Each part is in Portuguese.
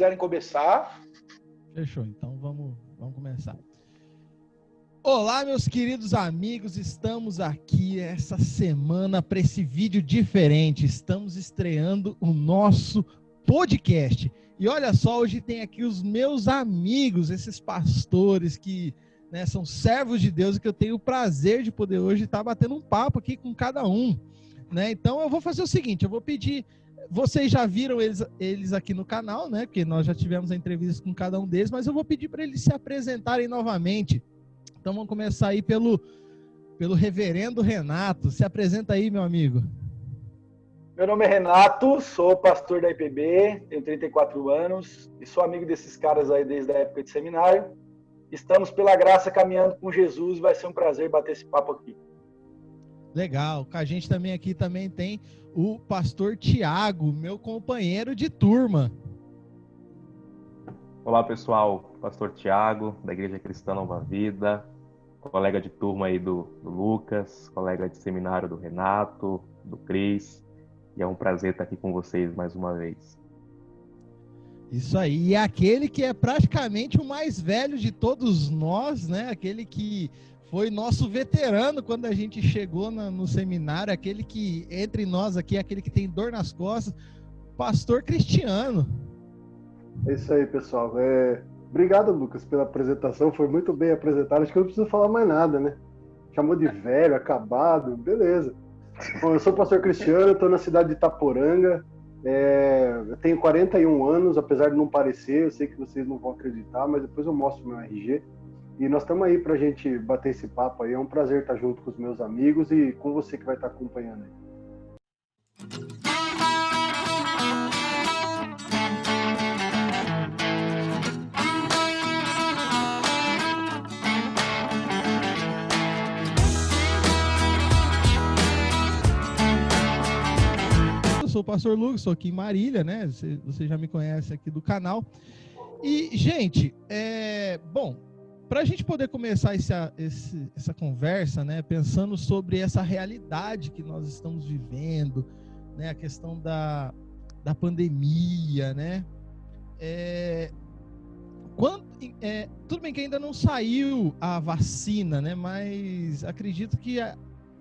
quiserem começar. Fechou, então vamos começar. Olá, meus queridos amigos, estamos aqui essa semana para esse vídeo diferente. Estamos estreando o nosso podcast. E olha só, hoje tem aqui os meus amigos, esses pastores que, né, são servos de Deus, e que eu tenho o prazer de poder hoje estar batendo um papo aqui com cada um, né? Então eu vou fazer o seguinte, eu vou pedir, vocês já viram eles aqui no canal, né? Porque nós já tivemos a entrevista com cada um deles, mas eu vou pedir para eles se apresentarem novamente. Então vamos começar aí pelo reverendo Renato. Se apresenta aí, meu amigo. Meu nome é Renato, sou pastor da IPB, tenho 34 anos e sou amigo desses caras aí desde a época de seminário. Estamos, pela graça, caminhando com Jesus, vai ser um prazer bater esse papo aqui. Legal, com a gente também aqui também tem o pastor Tiago, meu companheiro de turma. Olá pessoal, pastor Tiago, da Igreja Cristã Nova Vida, colega de turma aí do Lucas, colega de seminário do Renato, do Cris, e é um prazer estar aqui com vocês mais uma vez. Isso aí, e aquele que é praticamente o mais velho de todos nós, né? Aquele que foi nosso veterano quando a gente chegou no seminário, aquele que, entre nós aqui, aquele que tem dor nas costas, pastor Cristiano. É isso aí, pessoal. Obrigado, Lucas, pela apresentação, foi muito bem apresentado. Acho que eu não preciso falar mais nada, né? Chamou de velho, acabado, beleza. Bom, eu sou o pastor Cristiano, estou na cidade de Itaporanga, eu tenho 41 anos, apesar de não parecer, eu sei que vocês não vão acreditar, mas depois eu mostro meu RG. E nós estamos aí para a gente bater esse papo aí, é um prazer estar junto com os meus amigos e com você que vai estar acompanhando aí. Eu sou o pastor Lucas, sou aqui em Marília, né? Você já me conhece aqui do canal. E, gente, bom, para a gente poder começar essa conversa, né? Pensando sobre essa realidade que nós estamos vivendo, né? A questão da pandemia, né? Tudo bem que ainda não saiu a vacina, né? Mas acredito que a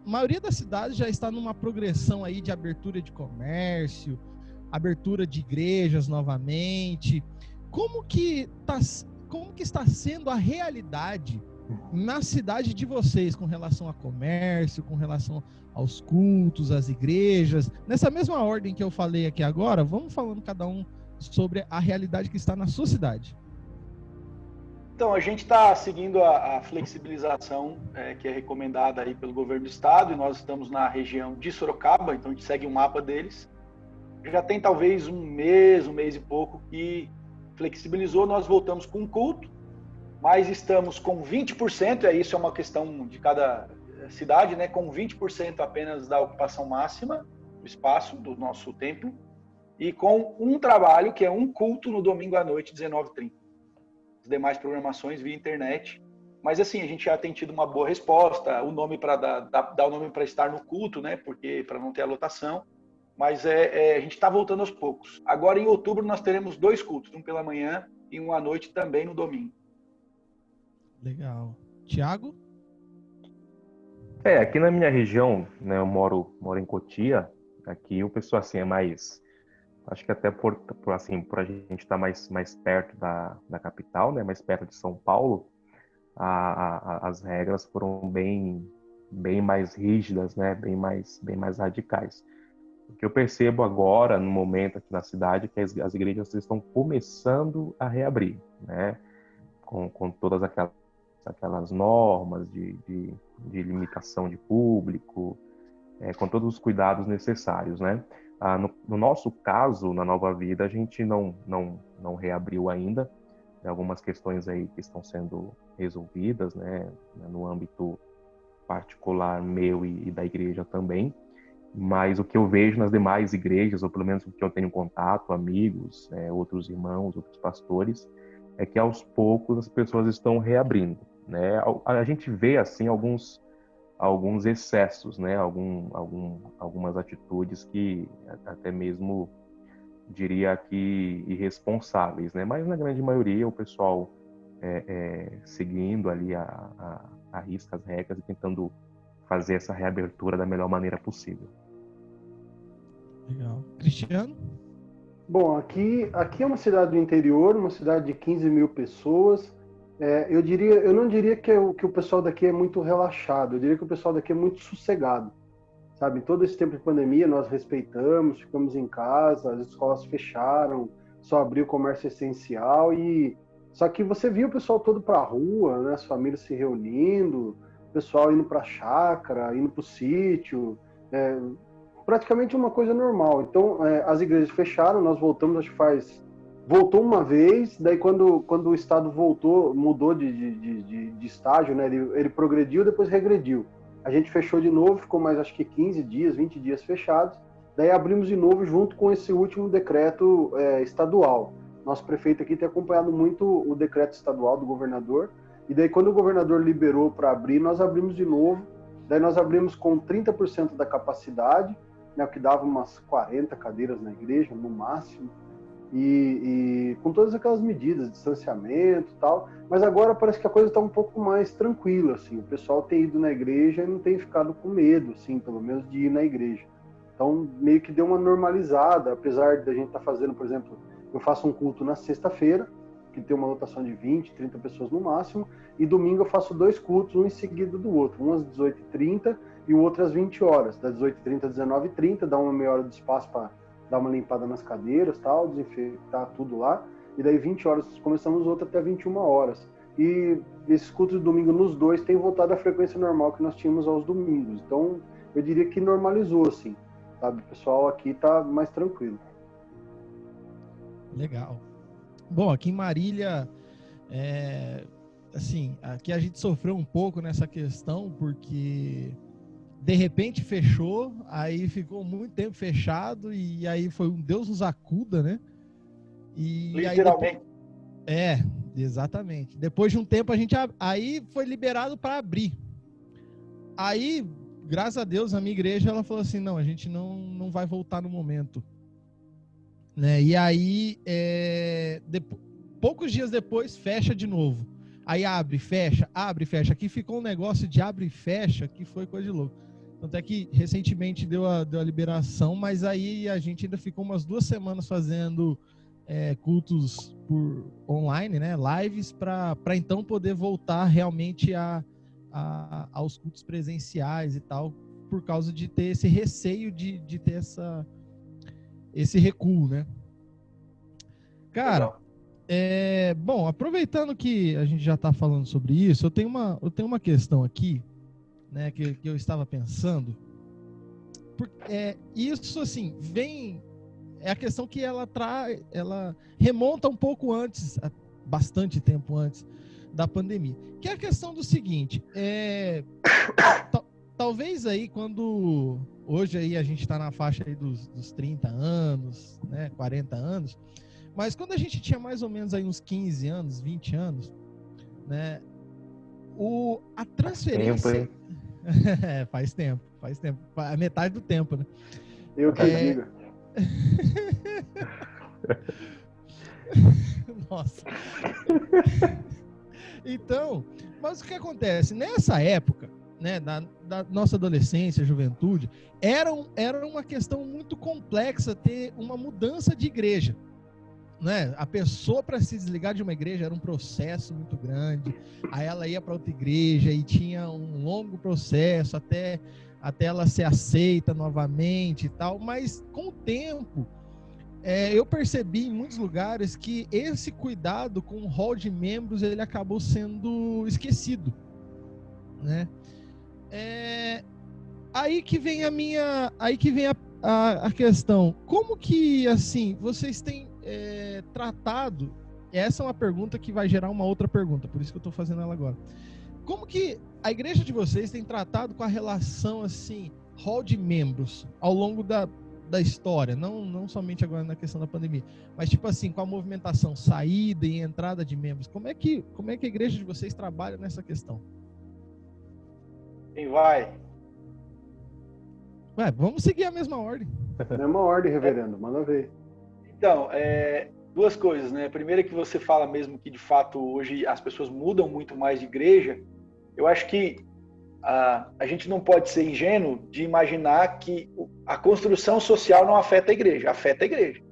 maioria das cidades já está numa progressão aí de abertura de comércio, abertura de igrejas novamente. Como que está sendo a realidade na cidade de vocês com relação a comércio, com relação aos cultos, às igrejas? Nessa mesma ordem que eu falei aqui agora, vamos falando cada um sobre a realidade que está na sua cidade. Então, a gente está seguindo a flexibilização que é recomendada aí pelo governo do estado, e nós estamos na região de Sorocaba, então a gente segue o mapa deles. Já tem talvez um mês e pouco que flexibilizou, nós voltamos com um culto, mas estamos com 20%, isso é uma questão de cada cidade, né? Com 20% apenas da ocupação máxima do espaço do nosso templo, e com um trabalho, que é um culto no domingo à noite, 19h30. As demais programações via internet. Mas assim, a gente já tem tido uma boa resposta, o nome para dar o nome para estar no culto, né? Porque para não ter a lotação. Mas a gente está voltando aos poucos. Agora, em outubro, nós teremos 2 cultos, um pela manhã e um à noite também no domingo. Legal. Tiago? Aqui na minha região, né, eu moro em Cotia, aqui o pessoal assim é mais, acho que até por a gente estar mais perto da capital, né, mais perto de São Paulo, as regras foram bem mais rígidas, né, bem mais radicais. O que eu percebo agora, no momento aqui na cidade, é que as igrejas estão começando a reabrir, né? Com todas aquelas normas de limitação de público, com todos os cuidados necessários, né? No nosso caso, na Nova Vida, a gente não reabriu ainda. Tem algumas questões aí que estão sendo resolvidas, né? No âmbito particular meu e da igreja também. Mas o que eu vejo nas demais igrejas, ou pelo menos o que eu tenho contato, amigos, outros irmãos, outros pastores, é que aos poucos as pessoas estão reabrindo, né? A gente vê assim alguns excessos, né? Algumas atitudes que até mesmo diria que irresponsáveis, né? Mas na grande maioria o pessoal seguindo ali a risca as regras e tentando fazer essa reabertura da melhor maneira possível. Legal. Cristiano? Bom, aqui é uma cidade do interior, uma cidade de 15 mil pessoas. Eu não diria que o pessoal daqui é muito relaxado, eu diria que o pessoal daqui é muito sossegado, sabe? Todo esse tempo de pandemia nós respeitamos, ficamos em casa, as escolas fecharam, só abriu o comércio essencial só que você via o pessoal todo para a rua, né? As famílias se reunindo, o pessoal indo para a chácara, indo para o sítio, praticamente uma coisa normal. Então, as igrejas fecharam, nós voltamos, acho que voltou uma vez, daí quando o Estado mudou de estágio, né? Ele progrediu, depois regrediu. A gente fechou de novo, ficou mais acho que 15 dias, 20 dias fechados, daí abrimos de novo junto com esse último decreto estadual. Nosso prefeito aqui tem acompanhado muito o decreto estadual do governador, e daí quando o governador liberou para abrir, nós abrimos de novo, daí nós abrimos com 30% da capacidade, né, o que dava umas 40 cadeiras na igreja, no máximo, e com todas aquelas medidas, distanciamento e tal, mas agora parece que a coisa está um pouco mais tranquila, assim, o pessoal tem ido na igreja e não tem ficado com medo, assim, pelo menos de ir na igreja. Então, meio que deu uma normalizada, apesar de a gente estar fazendo, por exemplo, eu faço um culto na sexta-feira, que tem uma lotação de 20, 30 pessoas no máximo, e domingo eu faço 2 cultos, um em seguida do outro, um às 18h30 e o outro às 20 horas, das 18h30 às 19h30, dá uma meia hora de espaço para dar uma limpada nas cadeiras, tal, desinfectar tudo lá, e daí 20 horas começamos outro até 21 horas. E esses cultos de domingo nos dois têm voltado à frequência normal que nós tínhamos aos domingos. Então, eu diria que normalizou, assim, sabe? O pessoal aqui tá mais tranquilo. Legal. Bom, aqui em Marília, assim, aqui a gente sofreu um pouco nessa questão, porque de repente fechou, aí ficou muito tempo fechado, e aí foi um Deus nos acuda, né? E literalmente. Aí exatamente. Depois de um tempo aí foi liberado para abrir. Aí, graças a Deus, a minha igreja ela falou assim, não, a gente não vai voltar no momento, né? E aí poucos dias depois fecha de novo. Aí abre, fecha. Aqui ficou um negócio de abre e fecha que foi coisa de louco. Tanto é que recentemente deu a liberação, mas aí a gente ainda ficou umas 2 semanas fazendo cultos por online, né, lives, para então poder voltar realmente aos cultos presenciais e tal, por causa de ter esse receio de ter esse recuo, né? Cara, bom, aproveitando que a gente já está falando sobre isso, eu tenho uma questão aqui, né, que eu estava pensando, porque isso assim é a questão que ela remonta um pouco antes, bastante tempo antes da pandemia, que é a questão do seguinte, talvez aí hoje aí a gente está na faixa aí dos 30 anos, né, 40 anos, mas quando a gente tinha mais ou menos aí uns 15 anos, 20 anos, né, a transferência... Faz tempo, a metade do tempo, né? Eu que digo. Nossa. Então, mas o que acontece? Nessa época, né, da nossa adolescência, juventude, era uma questão muito complexa ter uma mudança de igreja, né? A pessoa, para se desligar de uma igreja, era um processo muito grande. Aí ela ia para outra igreja e tinha um longo processo até ela ser aceita novamente e tal. Mas com o tempo, eu percebi em muitos lugares que esse cuidado com o rol de membros ele acabou sendo esquecido, né? Aí que vem a questão. Como que, assim, vocês têm tratado? Essa é uma pergunta que vai gerar uma outra pergunta, por isso que eu estou fazendo ela agora. Como que a igreja de vocês tem tratado com a relação, assim, rol de membros ao longo da história, não somente agora na questão da pandemia, mas tipo assim, com a movimentação, saída e entrada de membros, como é que a igreja de vocês trabalha nessa questão? Quem vai? Vamos seguir a mesma ordem. Mesma ordem, reverendo, manda ver. Então, duas coisas, né? Primeiro é que você fala mesmo que, de fato, hoje as pessoas mudam muito mais de igreja. Eu acho que a gente não pode ser ingênuo de imaginar que a construção social não afeta a igreja. Afeta a igreja.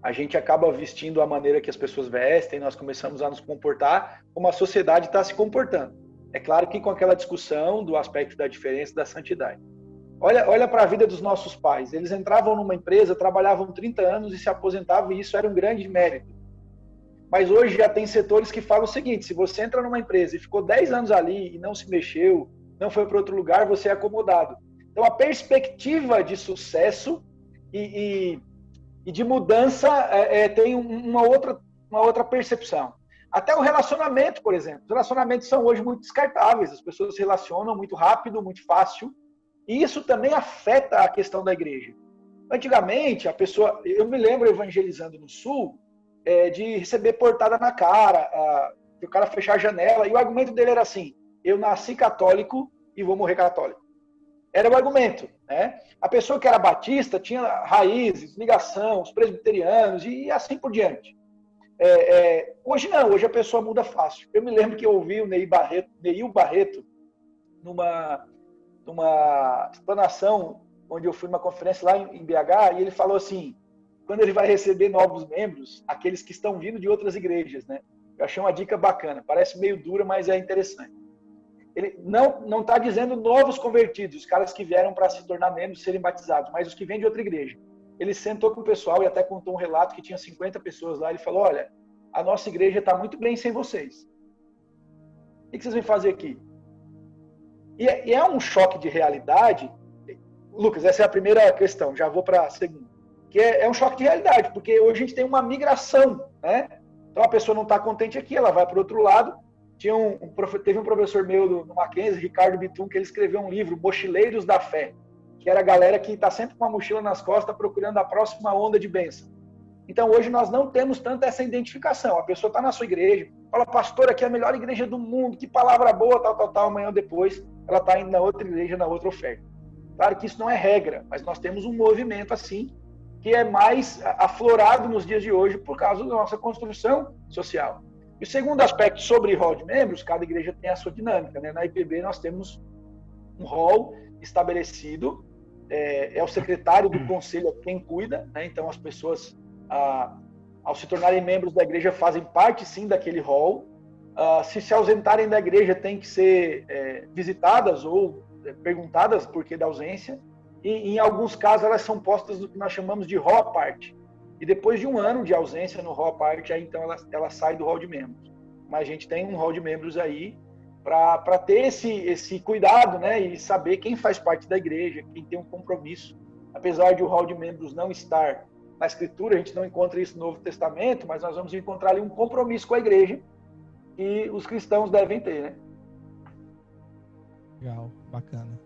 A gente acaba vestindo a maneira que as pessoas vestem, nós começamos a nos comportar como a sociedade está se comportando. É claro que com aquela discussão do aspecto da diferença da santidade. Olha para a vida dos nossos pais. Eles entravam numa empresa, trabalhavam 30 anos e se aposentavam, e isso era um grande mérito. Mas hoje já tem setores que falam o seguinte: se você entra numa empresa e ficou 10 anos ali e não se mexeu, não foi para outro lugar, você é acomodado. Então a perspectiva de sucesso e de mudança tem uma outra percepção. Até o relacionamento, por exemplo. Os relacionamentos são hoje muito descartáveis. As pessoas se relacionam muito rápido, muito fácil. E isso também afeta a questão da igreja. Antigamente, eu me lembro evangelizando no Sul, de receber portada na cara, o cara fechar a janela, e o argumento dele era assim: eu nasci católico e vou morrer católico. Era o argumento, né? A pessoa que era batista tinha raízes, ligação, os presbiterianos e assim por diante. Hoje não, hoje a pessoa muda fácil. Eu me lembro que eu ouvi o Neil Barreto numa explanação, onde eu fui numa conferência lá em BH, e ele falou assim: quando ele vai receber novos membros, aqueles que estão vindo de outras igrejas, né? Eu achei uma dica bacana, parece meio dura, mas é interessante. Ele não está dizendo novos convertidos, os caras que vieram para se tornar membros, serem batizados, mas os que vêm de outra igreja. Ele sentou com o pessoal e até contou um relato que tinha 50 pessoas lá. Ele falou: olha, a nossa igreja está muito bem sem vocês. O que vocês vêm fazer aqui? E é um choque de realidade. Lucas, essa é a primeira questão, já vou para a segunda. Que é um choque de realidade, porque hoje a gente tem uma migração, né? Então a pessoa não está contente aqui, ela vai para o outro lado. Teve um professor meu no Mackenzie, Ricardo Bitum, que ele escreveu um livro, Mochileiros da Fé, que era a galera que está sempre com uma mochila nas costas procurando a próxima onda de bênção. Então hoje nós não temos tanto essa identificação. A pessoa está na sua igreja, fala: pastor, aqui é a melhor igreja do mundo, que palavra boa, tal, amanhã ou depois ela está indo na outra igreja, na outra oferta. Claro que isso não é regra, mas nós temos um movimento assim, que é mais aflorado nos dias de hoje por causa da nossa construção social. E o segundo aspecto sobre hall de membros, cada igreja tem a sua dinâmica, né? Na IPB nós temos um hall estabelecido, é o secretário do conselho quem cuida, né? Então as pessoas, ao se tornarem membros da igreja, fazem parte sim daquele hall. Se ausentarem da igreja, têm que ser visitadas ou perguntadas por que da ausência. E em alguns casos elas são postas no que nós chamamos de hall à parte. E depois de um ano de ausência no hall à parte, aí então ela sai do hall de membros. Mas a gente tem um hall de membros aí para ter esse cuidado, né? E saber quem faz parte da igreja, quem tem um compromisso. Apesar de o hall de membros não estar na Escritura, a gente não encontra isso no Novo Testamento, mas nós vamos encontrar ali um compromisso com a igreja que os cristãos devem ter, né? Legal, bacana.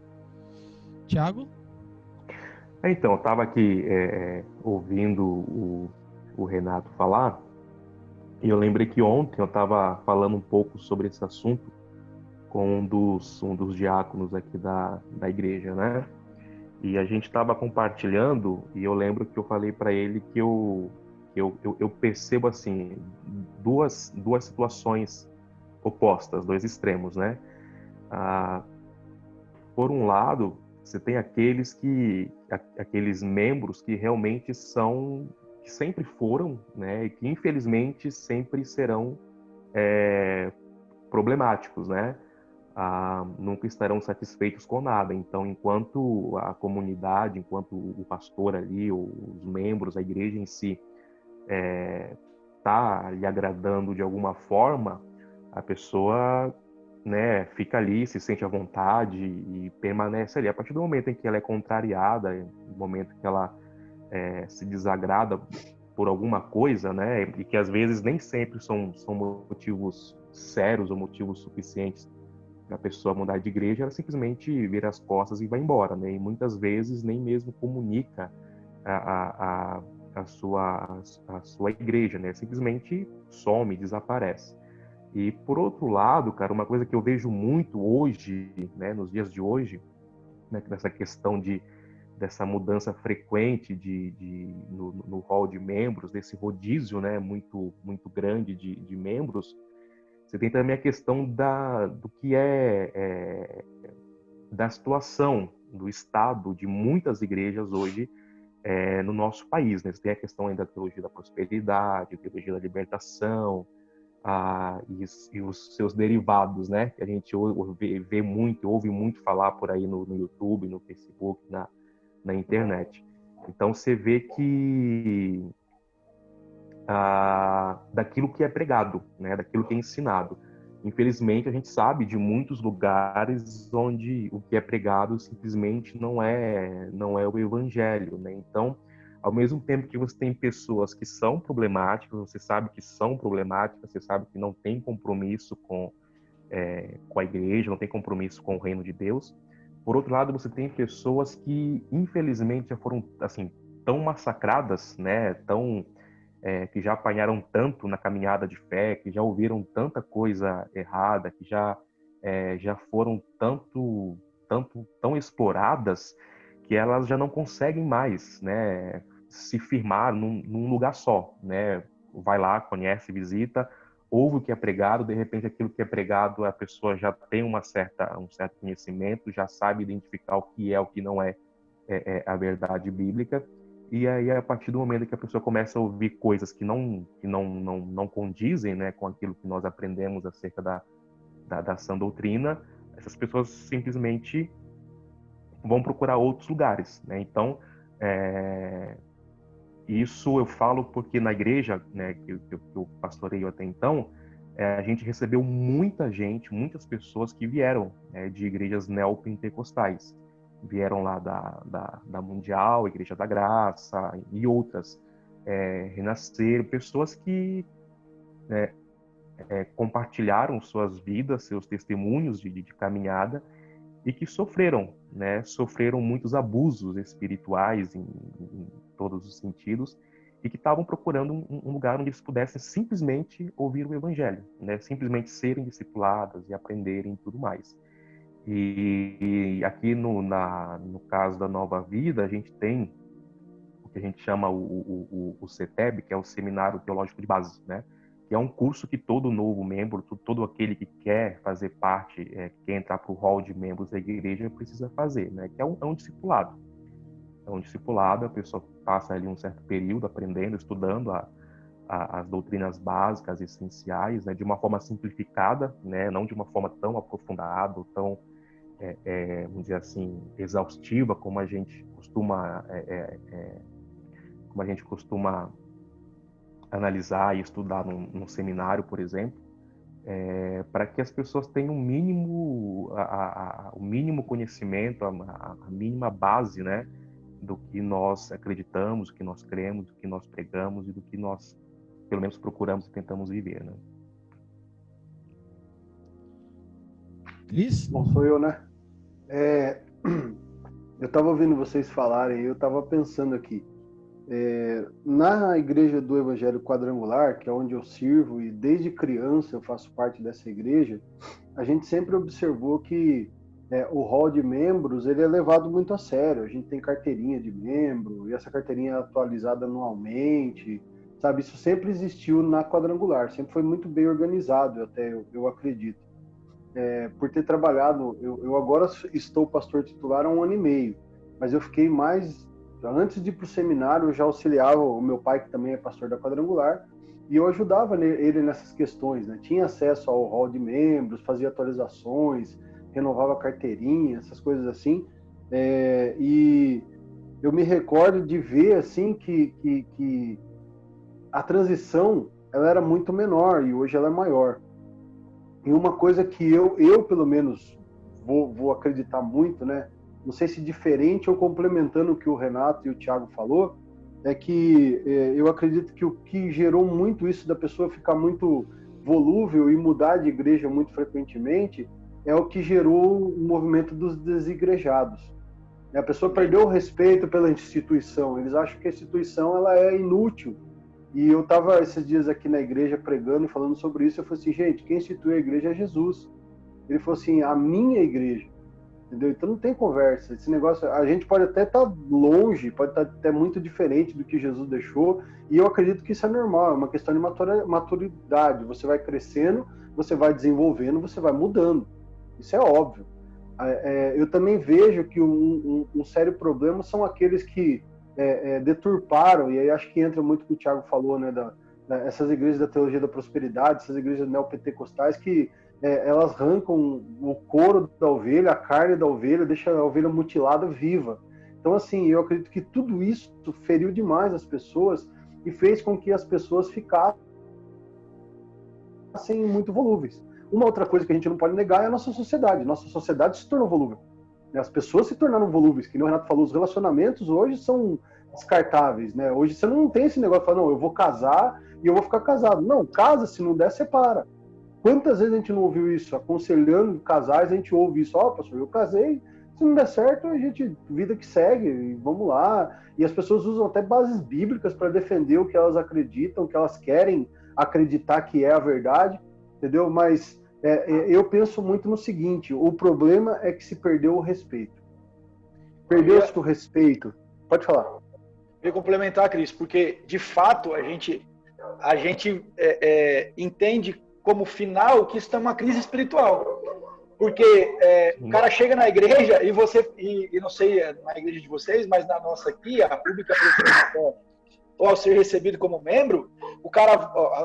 Tiago? Então, eu estava aqui ouvindo o Renato falar, e eu lembrei que ontem eu estava falando um pouco sobre esse assunto com um dos diáconos aqui da igreja, né? E a gente estava compartilhando, e eu lembro que eu falei para ele que eu percebo assim duas situações opostas, dois extremos, né? Por um lado, você tem aqueles membros que realmente que sempre foram, né, e que infelizmente sempre serão problemáticos, né? Nunca estarão satisfeitos com nada. Então, enquanto a comunidade, enquanto o pastor ali, os membros, a igreja em si, tá lhe agradando de alguma forma, a pessoa, né, fica ali, se sente à vontade e permanece ali. A partir do momento em que ela é contrariada, no momento que ela se desagrada por alguma coisa, né, e que às vezes nem sempre são motivos sérios ou motivos suficientes para a pessoa mudar de igreja, ela simplesmente vira as costas e vai embora, né, e muitas vezes nem mesmo comunica a sua igreja, né, simplesmente some, desaparece. E, por outro lado, cara, uma coisa que eu vejo muito hoje, né, nos dias de hoje, né, nessa questão de dessa mudança frequente no hall de membros, desse rodízio, né, muito grande de membros, você tem também a questão do que da situação do estado de muitas igrejas hoje no nosso país, né? Você tem a questão ainda da teologia da prosperidade, a teologia da libertação, e os seus derivados, né? Que a gente vê muito, ouve muito falar por aí no YouTube, no Facebook, na internet. Então você vê que daquilo que é pregado, né? Daquilo que é ensinado. Infelizmente, a gente sabe de muitos lugares onde o que é pregado simplesmente não é o evangelho, né? Então, ao mesmo tempo que você tem pessoas que são problemáticas, você sabe que são problemáticas, você sabe que não tem compromisso com a igreja, não tem compromisso com o reino de Deus. Por outro lado, você tem pessoas que, infelizmente, já foram assim tão massacradas, né? Que já apanharam tanto na caminhada de fé, que já ouviram tanta coisa errada, que já foram tão exploradas, que elas já não conseguem mais, né, se firmar num lugar só, né? Vai lá, conhece, visita, ouve o que é pregado, de repente aquilo que é pregado a pessoa já tem um certo conhecimento, já sabe identificar o que é, o que não é a verdade bíblica. E aí, a partir do momento que a pessoa começa a ouvir coisas que não condizem, né, com aquilo que nós aprendemos acerca da sã doutrina, essas pessoas simplesmente vão procurar outros lugares, né? Então, isso eu falo porque na igreja, né, que eu pastoreio até então, a gente recebeu muitas pessoas que vieram, né, de igrejas neopentecostais. Vieram lá da Mundial, Igreja da Graça e outras. Renascer, pessoas que compartilharam suas vidas, seus testemunhos de caminhada e que sofreram, né? Sofreram muitos abusos espirituais em todos os sentidos e que estavam procurando um lugar onde eles pudessem simplesmente ouvir o Evangelho, né? Simplesmente serem discipuladas e aprenderem tudo mais. E aqui no caso da Nova Vida, a gente tem o que a gente chama o CETEB, que é o Seminário Teológico de Base, né? Que é um curso que todo novo membro, todo aquele que quer fazer parte, quer entrar para o hall de membros da igreja, precisa fazer, né? Que é um discipulado. É um discipulado, a pessoa passa ali um certo período aprendendo, estudando as doutrinas básicas, essenciais, né? De uma forma simplificada, né? Não de uma forma tão aprofundada, tão vamos dizer assim, exaustiva, como a gente costuma analisar e estudar num seminário, por exemplo, para que as pessoas tenham o mínimo conhecimento, a mínima base, né, do que nós acreditamos, do que nós cremos, do que nós pregamos e do que nós, pelo menos, procuramos e tentamos viver, né? Cris? Bom, sou eu, né? Eu estava ouvindo vocês falarem, eu estava pensando aqui, na igreja do Evangelho Quadrangular, que é onde eu sirvo, e desde criança eu faço parte dessa igreja, a gente sempre observou que o hall de membros ele é levado muito a sério. A gente tem carteirinha de membro, e essa carteirinha é atualizada anualmente, sabe? Isso sempre existiu na Quadrangular, sempre foi muito bem organizado, até eu acredito. Por ter trabalhado, eu agora estou pastor titular há 1 ano e meio, mas eu fiquei antes de ir para o seminário, eu já auxiliava o meu pai, que também é pastor da Quadrangular, e eu ajudava ele nessas questões, né? Tinha acesso ao hall de membros, fazia atualizações, renovava a carteirinha, essas coisas assim, e eu me recordo de ver assim que a transição ela era muito menor e hoje ela é maior. E uma coisa que eu pelo menos vou acreditar muito, né? Não sei se diferente ou complementando o que o Renato e o Thiago falou, é que eu acredito que o que gerou muito isso da pessoa ficar muito volúvel e mudar de igreja muito frequentemente é o que gerou o movimento dos desigrejados. A pessoa perdeu o respeito pela instituição, eles acham que a instituição ela é inútil. E eu estava esses dias aqui na igreja pregando e falando sobre isso. Eu falei assim, gente, quem institui a igreja é Jesus. Ele falou assim, a minha igreja. entendeu? Então não tem conversa. Esse negócio, a gente pode até estar longe, pode estar até muito diferente do que Jesus deixou, e eu acredito que isso é normal, é uma questão de maturidade. Você vai crescendo, você vai desenvolvendo, você vai mudando. Isso é óbvio. Eu também vejo que um sério problema são aqueles que deturparam, e aí acho que entra muito o que o Thiago falou, né, essas igrejas da teologia da prosperidade, essas igrejas neopentecostais que elas arrancam o couro da ovelha, a carne da ovelha, deixa a ovelha mutilada viva. Então, assim, eu acredito que tudo isso feriu demais as pessoas e fez com que as pessoas ficassem muito volúveis. Uma outra coisa que a gente não pode negar é a nossa sociedade. Nossa sociedade se tornou volúvel. As pessoas se tornaram volúveis, que o Renato falou, os relacionamentos hoje são descartáveis, né? Hoje você não tem esse negócio de falar, não, eu vou casar e eu vou ficar casado. Não, casa, se não der, separa. Quantas vezes a gente não ouviu isso? Aconselhando casais, a gente ouve isso. Ó, pastor, eu casei, se não der certo, a gente, vida que segue, e vamos lá. E as pessoas usam até bases bíblicas para defender o que elas acreditam, o que elas querem acreditar que é a verdade, entendeu? Mas eu penso muito no seguinte, o problema é que se perdeu o respeito. Perdeu-se o respeito. Pode falar. Eu ia complementar, Cris, porque, de fato, a gente entende como final que isso é uma crise espiritual. Porque o cara chega na igreja e você, e não sei na igreja de vocês, mas na nossa aqui, a pública ou ao ser recebido como membro, o cara,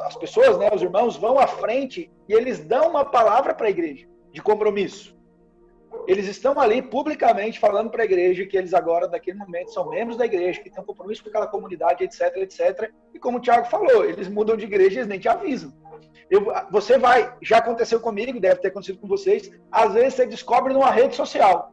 as pessoas, né, os irmãos vão à frente e eles dão uma palavra para a igreja de compromisso. Eles estão ali publicamente falando para a igreja que eles agora, naquele momento, são membros da igreja, que têm um compromisso com aquela comunidade, etc, etc. E como o Thiago falou, eles mudam de igreja e eles nem te avisam. Você vai, já aconteceu comigo, deve ter acontecido com vocês, às vezes você descobre numa rede social.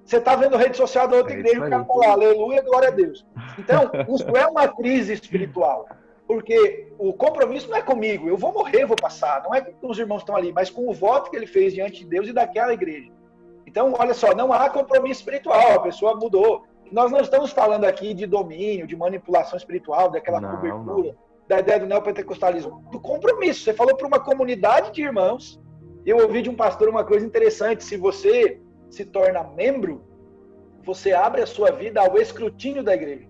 Você está vendo a rede social da outra igreja, o cara fala, aleluia, glória a Deus. Então, isso é uma crise espiritual. Porque o compromisso não é comigo, eu vou morrer, eu vou passar. Não é com os irmãos que estão ali, mas com o voto que ele fez diante de Deus e daquela igreja. Então, olha só, não há compromisso espiritual, a pessoa mudou. Nós não estamos falando aqui de domínio, de manipulação espiritual, daquela cobertura, da ideia do neopentecostalismo, do compromisso. Você falou para uma comunidade de irmãos. Eu ouvi de um pastor uma coisa interessante, se você se torna membro, você abre a sua vida ao escrutínio da igreja.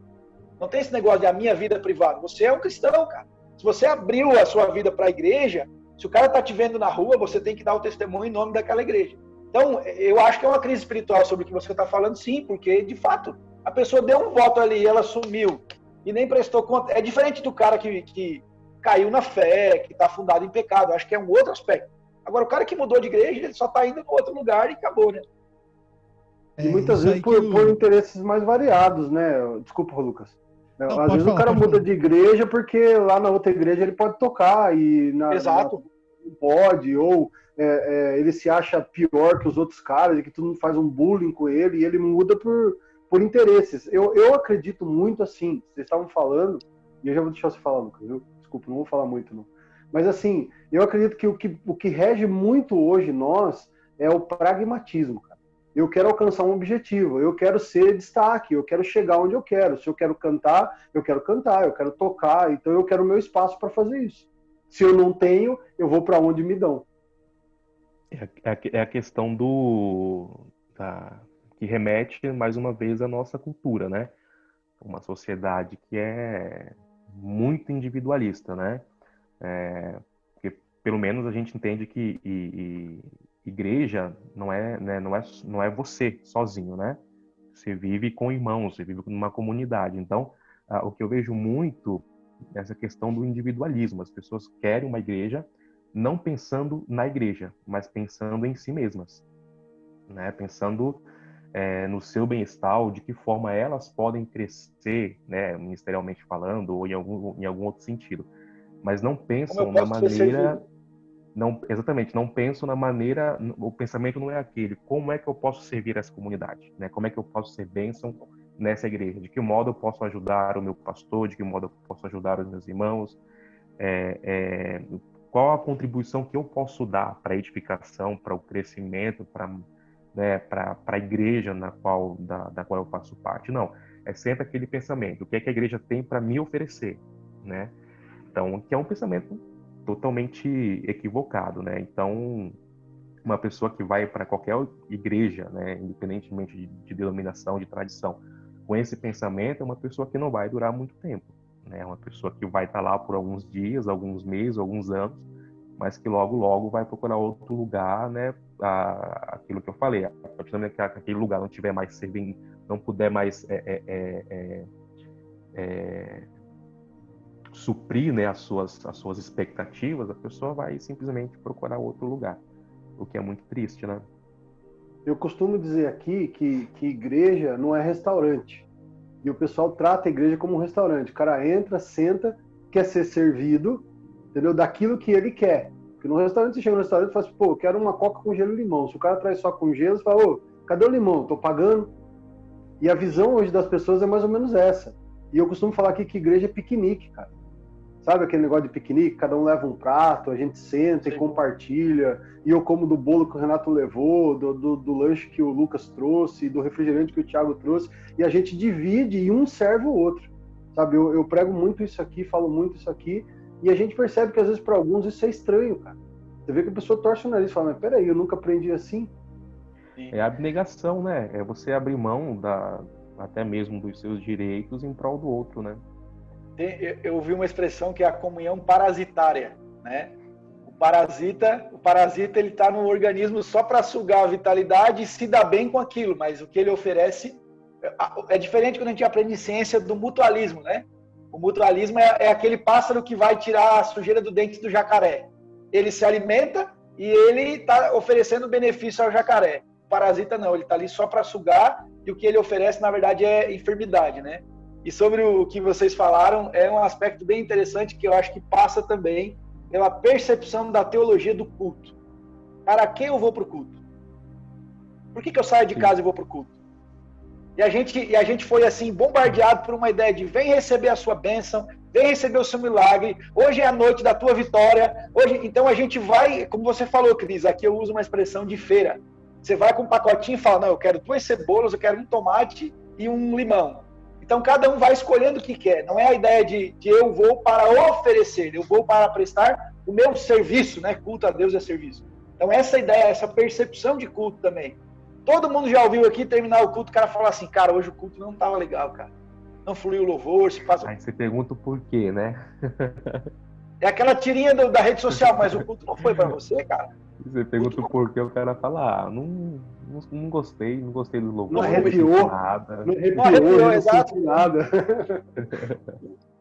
Não tem esse negócio de a minha vida privada. Você é um cristão, cara. Se você abriu a sua vida para a igreja, se o cara está te vendo na rua, você tem que dar o testemunho em nome daquela igreja. Então, eu acho que é uma crise espiritual sobre o que você está falando, sim, porque, de fato, a pessoa deu um voto ali, ela sumiu e nem prestou conta. É diferente do cara que caiu na fé, que está fundado em pecado. Eu acho que é um outro aspecto. Agora, o cara que mudou de igreja, ele só está indo para outro lugar e acabou, né? E muitas vezes por interesses mais variados, né? Desculpa, Lucas. Não, às vezes o cara muda de igreja porque lá na outra igreja ele pode tocar e Exato. Não pode, ou ele se acha pior que os outros caras e que todo mundo faz um bullying com ele e ele muda por interesses. Eu acredito muito assim, vocês estavam falando, e eu já vou deixar você falar, Lucas, viu? Desculpa, não vou falar muito, não. Mas assim, eu acredito que o que rege muito hoje nós é o pragmatismo, cara. Eu quero alcançar um objetivo, eu quero ser destaque, eu quero chegar onde eu quero. Se eu quero cantar, eu quero tocar, então eu quero o meu espaço para fazer isso. Se eu não tenho, eu vou para onde me dão. É a questão que remete, mais uma vez, à nossa cultura, né? Uma sociedade que é muito individualista, né? Porque, pelo menos, a gente entende que igreja não é você sozinho, né? Você vive com irmãos, você vive numa comunidade. Então, o que eu vejo muito é essa questão do individualismo. As pessoas querem uma igreja não pensando na igreja, mas pensando em si mesmas, né? Pensando no seu bem-estar, de que forma elas podem crescer, né? Ministerialmente falando, ou em algum outro sentido. Mas não pensam na maneira... Exatamente, não penso na maneira, o pensamento não é aquele, como é que eu posso servir essa comunidade, né? Como é que eu posso ser bênção nessa igreja, de que modo eu posso ajudar o meu pastor, de que modo eu posso ajudar os meus irmãos, qual a contribuição que eu posso dar para a edificação, para o crescimento, para a igreja da qual eu faço parte. Não, é sempre aquele pensamento, o que é que a igreja tem para me oferecer, né? Então, que é um pensamento totalmente equivocado, né? Então, uma pessoa que vai para qualquer igreja, né, independentemente de denominação, de tradição, com esse pensamento, é uma pessoa que não vai durar muito tempo, né? É uma pessoa que vai estar lá por alguns dias, alguns meses, alguns anos, mas que logo vai procurar outro lugar, né? Aquilo que eu falei, a partir do momento que aquele lugar não tiver mais servindo, não puder mais suprir, né, as suas expectativas, a pessoa vai simplesmente procurar outro lugar, o que é muito triste, né? Eu costumo dizer aqui que igreja não é restaurante. E o pessoal trata a igreja como um restaurante. O cara entra, senta, quer ser servido, entendeu? Daquilo que ele quer. Porque no restaurante, você chega no restaurante e fala assim, pô, eu quero uma coca com gelo e limão. Se o cara traz só com gelo, você fala, ô, cadê o limão? Tô pagando. E a visão hoje das pessoas é mais ou menos essa. E eu costumo falar aqui que igreja é piquenique, cara. Sabe aquele negócio de piquenique? Cada um leva um prato, a gente senta e compartilha. E eu como do bolo que o Renato levou, do lanche que o Lucas trouxe, do refrigerante que o Thiago trouxe. E a gente divide e um serve o outro. Sabe, eu prego muito isso aqui, falo muito isso aqui. E a gente percebe que às vezes para alguns isso é estranho, cara. Você vê que a pessoa torce o nariz e fala, mas peraí, eu nunca aprendi assim. É a abnegação, né? É você abrir mão até mesmo dos seus direitos em prol do outro, né? Eu ouvi uma expressão que é a comunhão parasitária, né? O parasita ele está no organismo só para sugar a vitalidade e se dar bem com aquilo, mas o que ele oferece é diferente quando a gente aprende ciência do mutualismo, né? O mutualismo é aquele pássaro que vai tirar a sujeira do dente do jacaré. Ele se alimenta e ele está oferecendo benefício ao jacaré. O parasita não, ele está ali só para sugar e o que ele oferece, na verdade, é enfermidade, né? E sobre o que vocês falaram, é um aspecto bem interessante que eu acho que passa também pela percepção da teologia do culto. Para que eu vou para o culto? Por que eu saio de casa e vou para o culto? E a gente foi assim, bombardeado por uma ideia de vem receber a sua bênção, vem receber o seu milagre, hoje é a noite da tua vitória. Então a gente vai, como você falou, Cris, aqui eu uso uma expressão de feira. Você vai com um pacotinho e fala, não, eu quero 2 cebolas, eu quero um tomate e um limão. Então, cada um vai escolhendo o que quer. Não é a ideia de eu vou para oferecer, eu vou para prestar o meu serviço, né? Culto a Deus é serviço. Então, essa ideia, essa percepção de culto também. Todo mundo já ouviu aqui terminar o culto, o cara fala assim, cara, hoje o culto não estava legal, cara. Não fluiu o louvor, se passa... Aí você pergunta o porquê, né? É aquela tirinha da rede social, mas o culto não foi para você, cara? Você pergunta o porquê, o cara fala, não gostei do louvor. Não arrepiou nada. Não arrepiou, exato. Nada.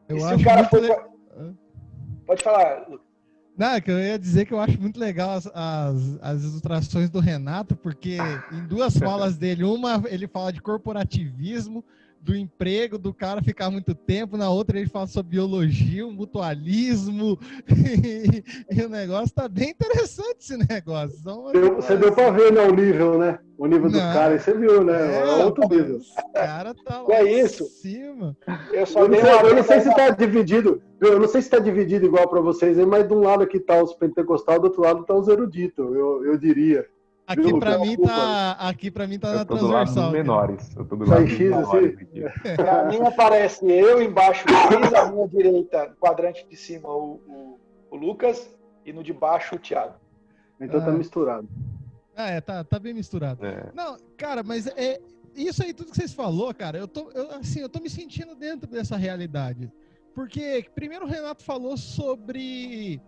Eu e se acho o cara muito foi... Pode falar, Lucas. Não, que eu ia dizer que eu acho muito legal as ilustrações do Renato, porque em 2 falas dele, uma ele fala de corporativismo, do emprego, do cara ficar muito tempo, na outra ele fala sobre biologia, o mutualismo, e o negócio tá bem interessante esse negócio. Você deu pra ver, né, o nível, né? O nível do cara, e você viu, né? É outro nível. O cara tá lá em cima. Eu não sei se tá dividido, eu não sei se tá dividido igual pra vocês, mas de um lado aqui tá os pentecostais, do outro lado tá os eruditos, eu diria. Aqui pra mim tá na transversal. Menores. Eu tô do lado dos menores. Pra mim aparece eu embaixo do Cris, à minha direita, no quadrante de cima, o Lucas, e no de baixo o Thiago. Então tá misturado. Tá bem misturado. Não, cara, mas isso aí tudo que vocês falaram, cara, eu tô me sentindo dentro dessa realidade. Porque primeiro o Renato falou sobre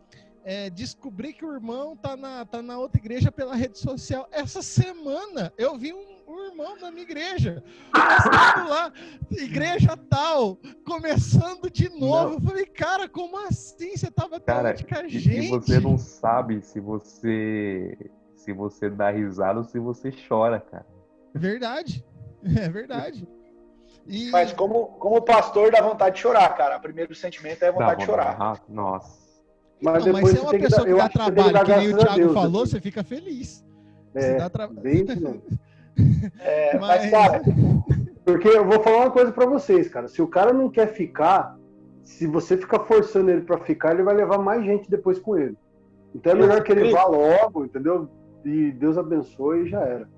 descobrir que o irmão tá na outra igreja pela rede social. Essa semana eu vi um irmão da minha igreja postando lá, igreja tal, começando de novo. Não. Eu falei, cara, como assim? Você tava tão com a gente? E você não sabe se você dá risada ou se você chora, cara. Verdade. É verdade. Mas como pastor dá vontade de chorar, cara. O primeiro sentimento é vontade de chorar. Nossa. Mas se é uma pessoa que dá trabalho, que nem o Thiago falou, você fica feliz. Você dá bem mas, cara, porque eu vou falar uma coisa pra vocês, cara. Se o cara não quer ficar, se você ficar forçando ele pra ficar, ele vai levar mais gente depois com ele. Então é melhor que ele vá logo, entendeu? E Deus abençoe e já era.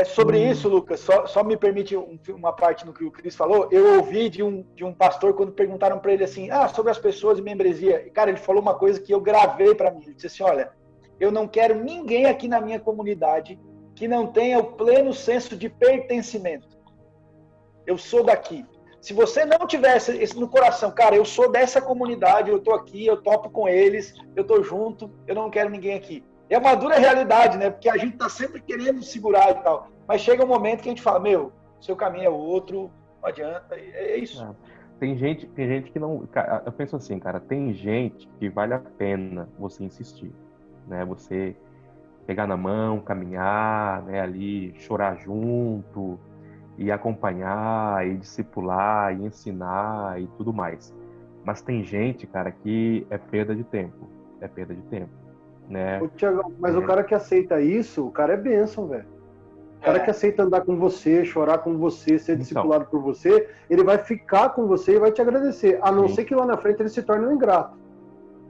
Sobre isso, Lucas, só me permite uma parte no que o Cris falou. Eu ouvi de um pastor quando perguntaram para ele assim, sobre as pessoas e membresia. E, cara, ele falou uma coisa que eu gravei para mim. Ele disse assim, olha, Eu não quero ninguém aqui na minha comunidade que não tenha o pleno senso de pertencimento. Eu sou daqui. Se você não tivesse isso no coração, cara, eu sou dessa comunidade, eu tô aqui, eu topo com eles, eu tô junto, eu não quero ninguém aqui. É uma dura realidade, né? Porque a gente tá sempre querendo segurar e tal. Mas chega um momento que a gente fala, meu, seu caminho é outro, não adianta, é isso. Tem gente que não... Eu penso assim, cara, tem gente que vale a pena você insistir, né? Você pegar na mão, caminhar, né? Ali, chorar junto, e acompanhar, e discipular, e ensinar, e tudo mais. Mas tem gente, cara, que é perda de tempo. É perda de tempo, né? Ô, Thiago, mas o cara que aceita isso, o cara é bênção, velho. O cara que aceita andar com você, chorar com você, ser discipulado por você, ele vai ficar com você e vai te agradecer. A não ser que lá na frente ele se torne um ingrato.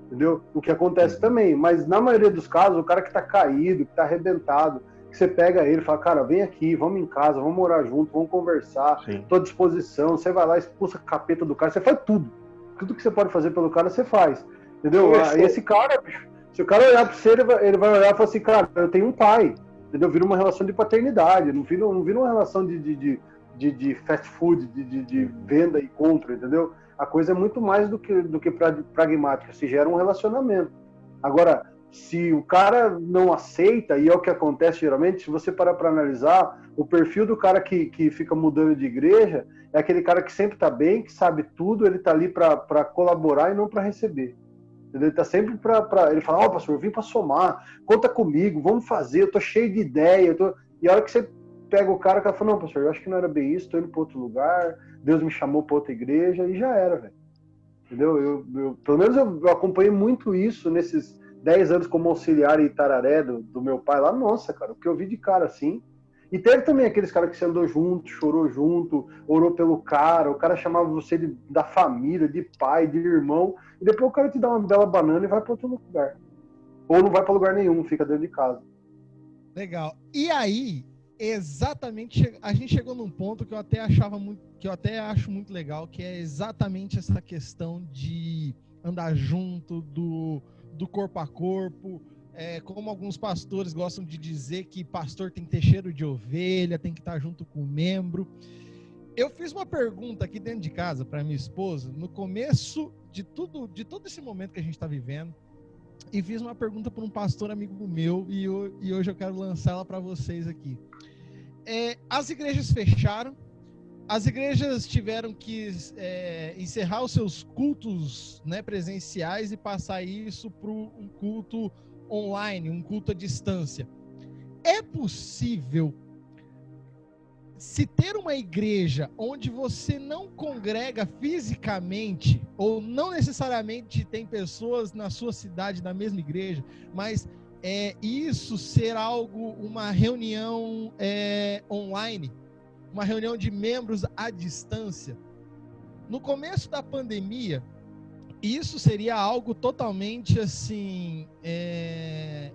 Entendeu? O que acontece também. Mas na maioria dos casos, o cara que tá caído, que tá arrebentado, que você pega ele e fala, cara, vem aqui, vamos em casa, vamos morar junto, vamos conversar, tô à disposição. Você vai lá, expulsa a capeta do cara, você faz tudo. Tudo que você pode fazer pelo cara, você faz. Entendeu? Esse cara, bicho, se o cara olhar pra você, ele vai olhar e falar assim, cara, eu tenho um pai. Entendeu? Vira uma relação de paternidade, não vira uma relação de fast food, de venda e compra, entendeu? A coisa é muito mais do que pragmática, se gera um relacionamento. Agora, se o cara não aceita, e é o que acontece geralmente, se você parar para analisar, o perfil do cara que fica mudando de igreja é aquele cara que sempre está bem, que sabe tudo, ele está ali para colaborar e não para receber. Ele está sempre ele fala, pastor, eu vim para somar, conta comigo, vamos fazer, eu tô cheio de ideia. E a hora que você pega o cara fala, não, pastor, eu acho que não era bem isso, tô indo para outro lugar, Deus me chamou para outra igreja, e já era, velho. Entendeu? Pelo menos eu acompanhei muito isso nesses 10 anos como auxiliar em Itararé do meu pai lá. Nossa, cara, o que eu vi de cara assim. E teve também aqueles caras que você andou junto, chorou junto, orou pelo cara, o cara chamava você da família, de pai, de irmão, e depois o cara te dá uma bela banana e vai para outro lugar. Ou não vai para lugar nenhum, fica dentro de casa. Legal. E aí, exatamente, a gente chegou num ponto que eu até acho muito legal, que é exatamente essa questão de andar junto, do corpo a corpo. Como alguns pastores gostam de dizer que pastor tem que ter cheiro de ovelha, tem que estar junto com o membro. Eu fiz uma pergunta aqui dentro de casa para minha esposa, no começo de todo esse momento que a gente está vivendo, e fiz uma pergunta para um pastor amigo meu, e hoje eu quero lançar ela para vocês aqui. As igrejas fecharam, as igrejas tiveram que encerrar os seus cultos, né, presenciais e passar isso para um culto online, um culto à distância. É possível se ter uma igreja onde você não congrega fisicamente, ou não necessariamente tem pessoas na sua cidade na mesma igreja, mas isso ser uma reunião online, uma reunião de membros à distância? No começo da pandemia, isso seria algo totalmente assim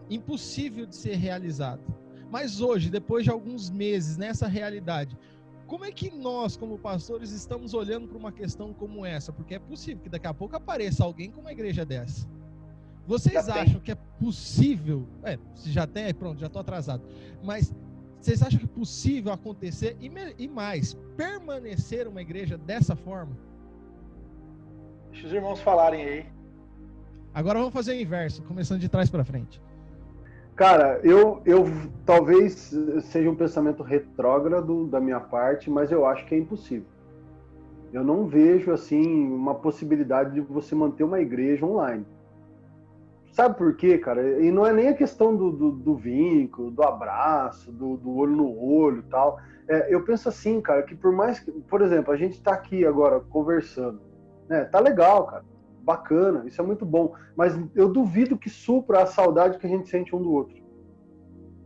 impossível de ser realizado. Mas hoje, depois de alguns meses nessa realidade, como é que nós, como pastores, estamos olhando para uma questão como essa? Porque é possível que daqui a pouco apareça alguém com uma igreja dessa. Vocês acham que é possível? Se já tem, pronto, já estou atrasado. Mas vocês acham que é possível acontecer e mais, permanecer uma igreja dessa forma? Deixa os irmãos falarem aí. Agora vamos fazer o inverso, começando de trás para frente. Cara, eu talvez seja um pensamento retrógrado da minha parte, mas eu acho que é impossível. Eu não vejo, assim, uma possibilidade de você manter uma igreja online. Sabe por quê, cara? E não é nem a questão do vínculo, do abraço, do olho no olho e tal. Eu penso assim, cara, que por mais que... Por exemplo, a gente tá aqui agora conversando, né? Tá legal, cara. Bacana, isso é muito bom. Mas eu duvido que supra a saudade que a gente sente um do outro.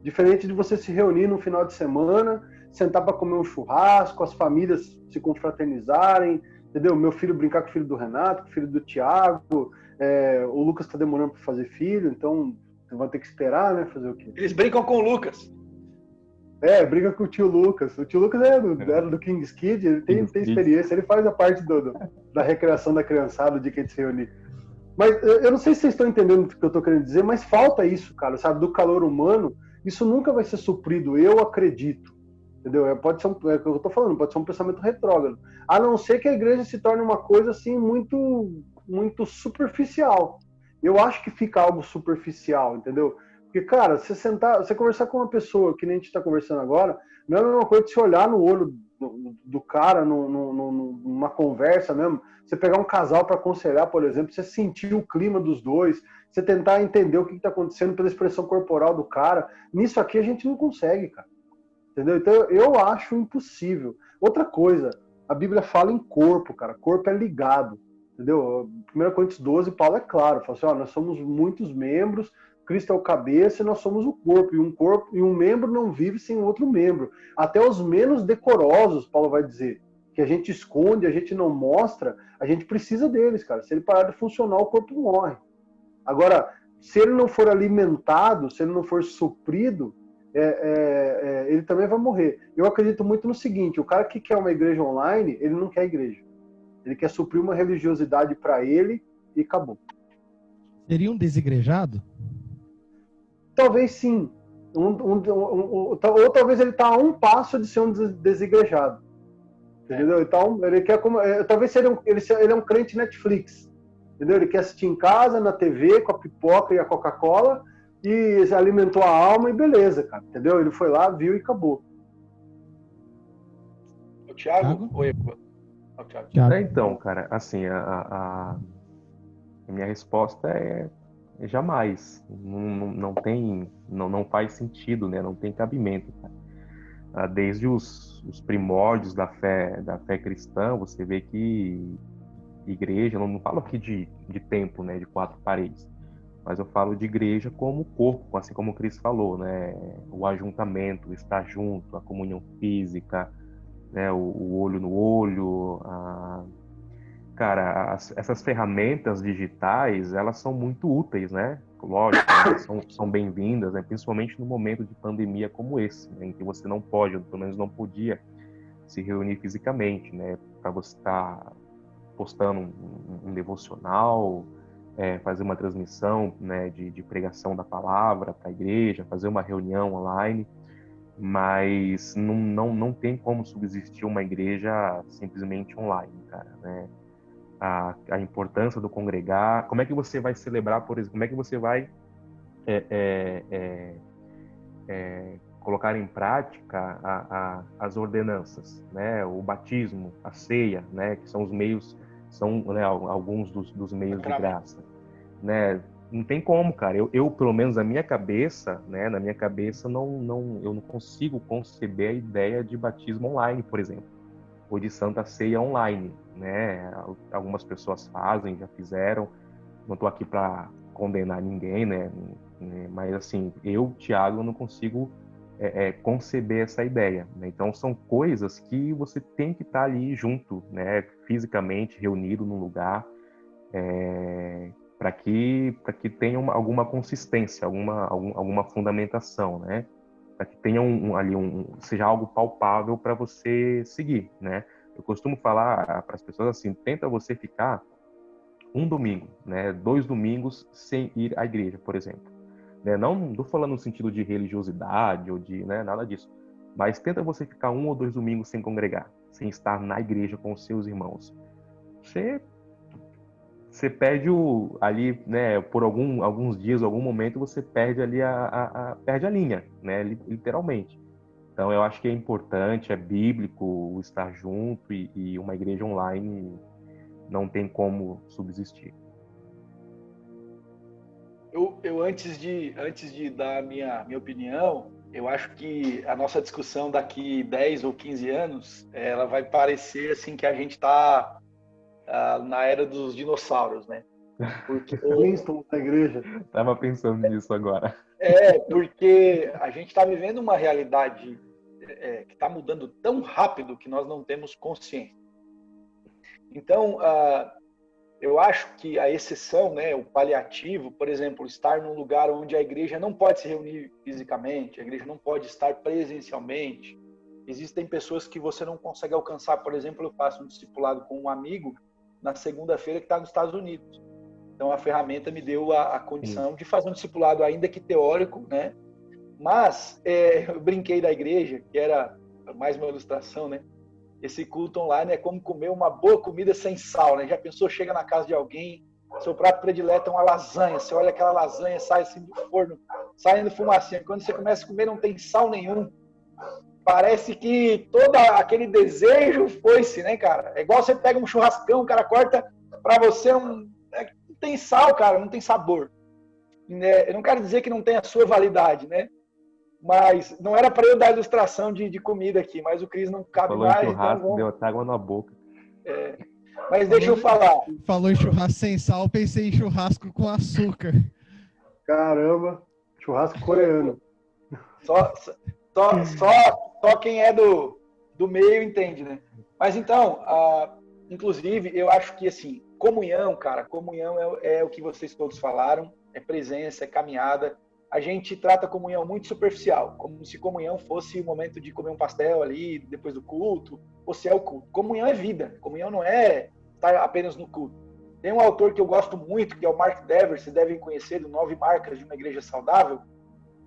Diferente de você se reunir no final de semana, sentar para comer um churrasco, as famílias se confraternizarem, entendeu? Meu filho brincar com o filho do Renato, com o filho do Tiago, o Lucas tá demorando para fazer filho, então vai ter que esperar, né? Fazer o quê? Eles brincam com o Lucas. Briga com o tio Lucas. O tio Lucas era do King's Kid, ele tem experiência, ele faz a parte da recreação da criançada, do dia que a gente se reunir. Mas eu não sei se vocês estão entendendo o que eu estou querendo dizer, mas falta isso, cara, sabe? Do calor humano, isso nunca vai ser suprido, eu acredito. Entendeu? Pode ser é o que eu estou falando, pode ser um pensamento retrógrado. A não ser que a igreja se torne uma coisa assim muito, muito superficial. Eu acho que fica algo superficial, entendeu? Porque, cara, você conversar com uma pessoa, que nem a gente está conversando agora, não é a mesma coisa de você olhar no olho do cara numa conversa mesmo. Você pegar um casal para aconselhar, por exemplo, você sentir o clima dos dois, você tentar entender o que está acontecendo pela expressão corporal do cara. Nisso aqui a gente não consegue, cara. Entendeu? Então eu acho impossível. Outra coisa, a Bíblia fala em corpo, cara. Corpo é ligado. Entendeu? 1 Coríntios 12, Paulo é claro. Fala assim, ó, nós somos muitos membros, Cristo é o cabeça e nós somos o corpo. E um membro não vive sem outro membro. Até os menos decorosos, Paulo vai dizer, que a gente esconde, a gente não mostra, a gente precisa deles, cara. Se ele parar de funcionar, o corpo morre. Agora, se ele não for alimentado, se ele não for suprido, ele também vai morrer. Eu acredito muito no seguinte, o cara que quer uma igreja online, ele não quer igreja. Ele quer suprir uma religiosidade para ele e acabou. Seria um desigrejado? Talvez sim. Ou talvez ele está a um passo de ser um desigrejado. Entendeu? Então, ele quer talvez ele é um crente Netflix. Entendeu? Ele quer assistir em casa, na TV, com a pipoca e a Coca-Cola, e alimentou a alma e beleza, cara. Entendeu? Ele foi lá, viu e acabou. O Thiago? Oi, Thiago. Então, cara, assim, a minha resposta é jamais. Não faz sentido, né? Não tem cabimento, cara. Desde os primórdios da fé cristã, você vê que igreja, não falo aqui de templo, né, de 4 paredes, mas eu falo de igreja como corpo, assim como o Cris falou, né, o ajuntamento, o estar junto, a comunhão física, né, o olho no olho, cara, essas ferramentas digitais, elas são muito úteis, né, lógico, né? são bem-vindas, né, principalmente no momento de pandemia como esse, né, em que você não pode, ou pelo menos não podia se reunir fisicamente, né, para você estar postando um devocional, fazer uma transmissão, né, de pregação da palavra para a igreja, fazer uma reunião online, mas não tem como subsistir uma igreja simplesmente online, cara, né? A importância do congregar, como é que você vai celebrar, por exemplo, como é que você vai colocar em prática as ordenanças, né? O batismo, a ceia, né? Que são os meios, né, alguns dos meios de graça, né? Não tem como, cara. Eu pelo menos na minha cabeça, né? Na minha cabeça eu não consigo conceber a ideia de batismo online, por exemplo, ou de Santa Ceia online, né? Algumas pessoas fazem, já fizeram. Não estou aqui para condenar ninguém, né? Mas assim, Thiago, não consigo conceber essa ideia, né? Então são coisas que você tem que estar ali junto, né? Fisicamente reunido num lugar, para que tenha alguma consistência, alguma fundamentação, né? Para que tenha seja algo palpável para você seguir, né? Eu costumo falar para as pessoas assim: tenta você ficar um domingo, né? 2 domingos sem ir à igreja, por exemplo. Né? Não estou falando no sentido de religiosidade ou de, né, nada disso, mas tenta você ficar 1 ou 2 domingos sem congregar, sem estar na igreja com os seus irmãos. Você perde ali, né, por alguns dias, algum momento, você perde ali perde a linha, né, literalmente. Então eu acho que é importante, é bíblico estar junto, e uma igreja online não tem como subsistir. Eu antes de dar a minha opinião, eu acho que a nossa discussão daqui 10 ou 15 anos, ela vai parecer assim que a gente está na era dos dinossauros, né? Porque Winston da igreja. Tava pensando nisso agora. Porque a gente está vivendo uma realidade que está mudando tão rápido que nós não temos consciência. Então, eu acho que a exceção, né, o paliativo, por exemplo, estar num lugar onde a igreja não pode se reunir fisicamente, a igreja não pode estar presencialmente. Existem pessoas que você não consegue alcançar. Por exemplo, eu faço um discipulado com um amigo na segunda-feira que está nos Estados Unidos. Então, a ferramenta me deu a condição de fazer um discipulado, ainda que teórico, né? Mas eu brinquei da igreja, que era mais uma ilustração, né? Esse culto online é como comer uma boa comida sem sal, né? Já pensou, chega na casa de alguém, seu prato predileto é uma lasanha, você olha aquela lasanha, sai assim do forno, saindo fumacinha. Quando você começa a comer, não tem sal nenhum. Parece que todo aquele desejo foi-se, né, cara? É igual você pega um churrascão, o cara corta para você não tem sal, cara, não tem sabor. Eu não quero dizer que não tem a sua validade, né? Mas não era para eu dar ilustração de comida aqui, mas o Cris não cabe Falou mais. Em churrasco, então deu até água na boca. Mas deixa eu falar. Falou em churrasco sem sal, pensei em churrasco com açúcar. Caramba, churrasco coreano. Só quem é do meio entende, né? Mas então, inclusive, eu acho que assim, comunhão, cara, comunhão é o que vocês todos falaram, é presença, é caminhada. A gente trata a comunhão muito superficial, como se comunhão fosse o momento de comer um pastel ali, depois do culto, ou se é o culto. Comunhão é vida, comunhão não é estar apenas no culto. Tem um autor que eu gosto muito, que é o Mark Dever, vocês devem conhecer, do 9 Marcas de uma Igreja Saudável.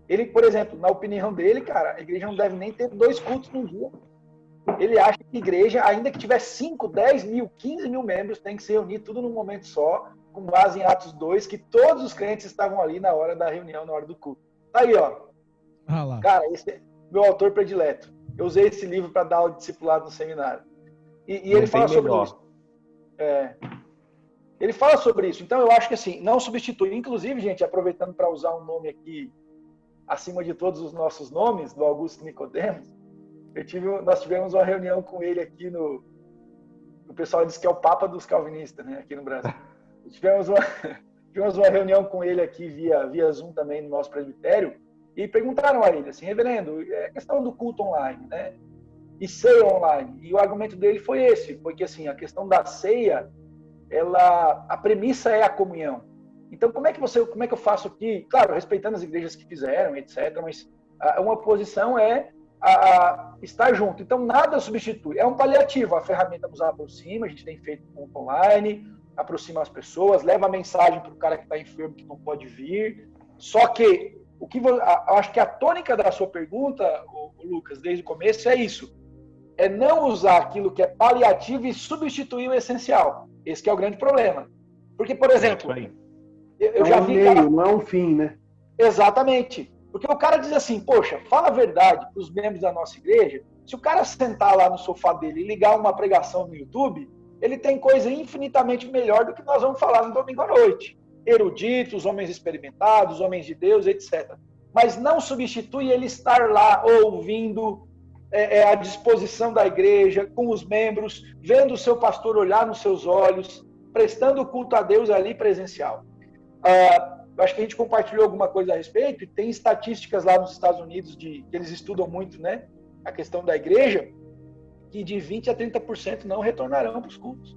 Ele, por exemplo, na opinião dele, cara, a igreja não deve nem ter 2 cultos no dia. Ele acha que a igreja, ainda que tiver 5, 10 mil, 15 mil membros, tem que se reunir tudo num momento só, com base em Atos 2, que todos os crentes estavam ali na hora da reunião, na hora do culto. Tá aí, ó. Ah lá. Cara, esse é meu autor predileto. Eu usei esse livro para dar aula de discipulado no seminário. E ele fala sobre isso. Ele fala sobre isso. Então, eu acho que assim, não substitui. Inclusive, gente, aproveitando para usar um nome aqui, acima de todos os nossos nomes, do Augusto Nicodemos, nós tivemos uma reunião com ele aqui o pessoal diz que é o Papa dos Calvinistas, né, aqui no Brasil. Tivemos uma reunião com ele aqui via Zoom também no nosso presbitério, e perguntaram a ele assim, reverendo, é questão do culto online, né, e ceia online. E o argumento dele foi esse, porque assim, a questão da ceia, a premissa é a comunhão. Então, como é que eu faço aqui? Claro, respeitando as igrejas que fizeram, etc., mas uma posição é estar junto. Então, nada substitui. É um paliativo. A ferramenta nos aproxima, a gente tem feito ponto online, aproxima as pessoas, leva a mensagem para o cara que está enfermo, que não pode vir. Só que, eu acho que a tônica da sua pergunta, Lucas, desde o começo, é isso. É não usar aquilo que é paliativo e substituir o essencial. Esse que é o grande problema. Porque, por exemplo, eu já vi... Não é um fim, né? Exatamente. Porque o cara diz assim, poxa, fala a verdade para os membros da nossa igreja, se o cara sentar lá no sofá dele e ligar uma pregação no YouTube, ele tem coisa infinitamente melhor do que nós vamos falar no domingo à noite. Eruditos, homens experimentados, homens de Deus, etc. Mas não substitui ele estar lá ouvindo à disposição da igreja, com os membros, vendo o seu pastor olhar nos seus olhos, prestando culto a Deus ali presencial. Acho que a gente compartilhou alguma coisa a respeito, e tem estatísticas lá nos Estados Unidos que eles estudam muito, né, a questão da igreja, que de 20% a 30% não retornarão para os cultos.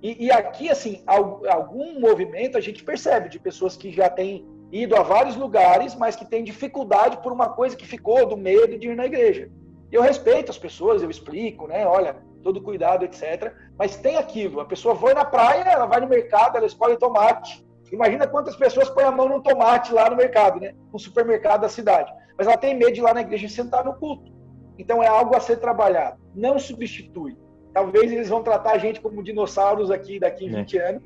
E aqui, assim, algum movimento a gente percebe de pessoas que já têm ido a vários lugares, mas que têm dificuldade por uma coisa que ficou do medo de ir na igreja. Eu respeito as pessoas, eu explico, né, olha, todo cuidado, etc. Mas tem aquilo, a pessoa vai na praia, ela vai no mercado, ela escolhe tomate. Imagina quantas pessoas põem a mão num tomate lá no mercado, né? No supermercado da cidade. Mas ela tem medo de ir lá na igreja e sentar no culto. Então é algo a ser trabalhado. Não substitui. Talvez eles vão tratar a gente como dinossauros aqui daqui 20 anos,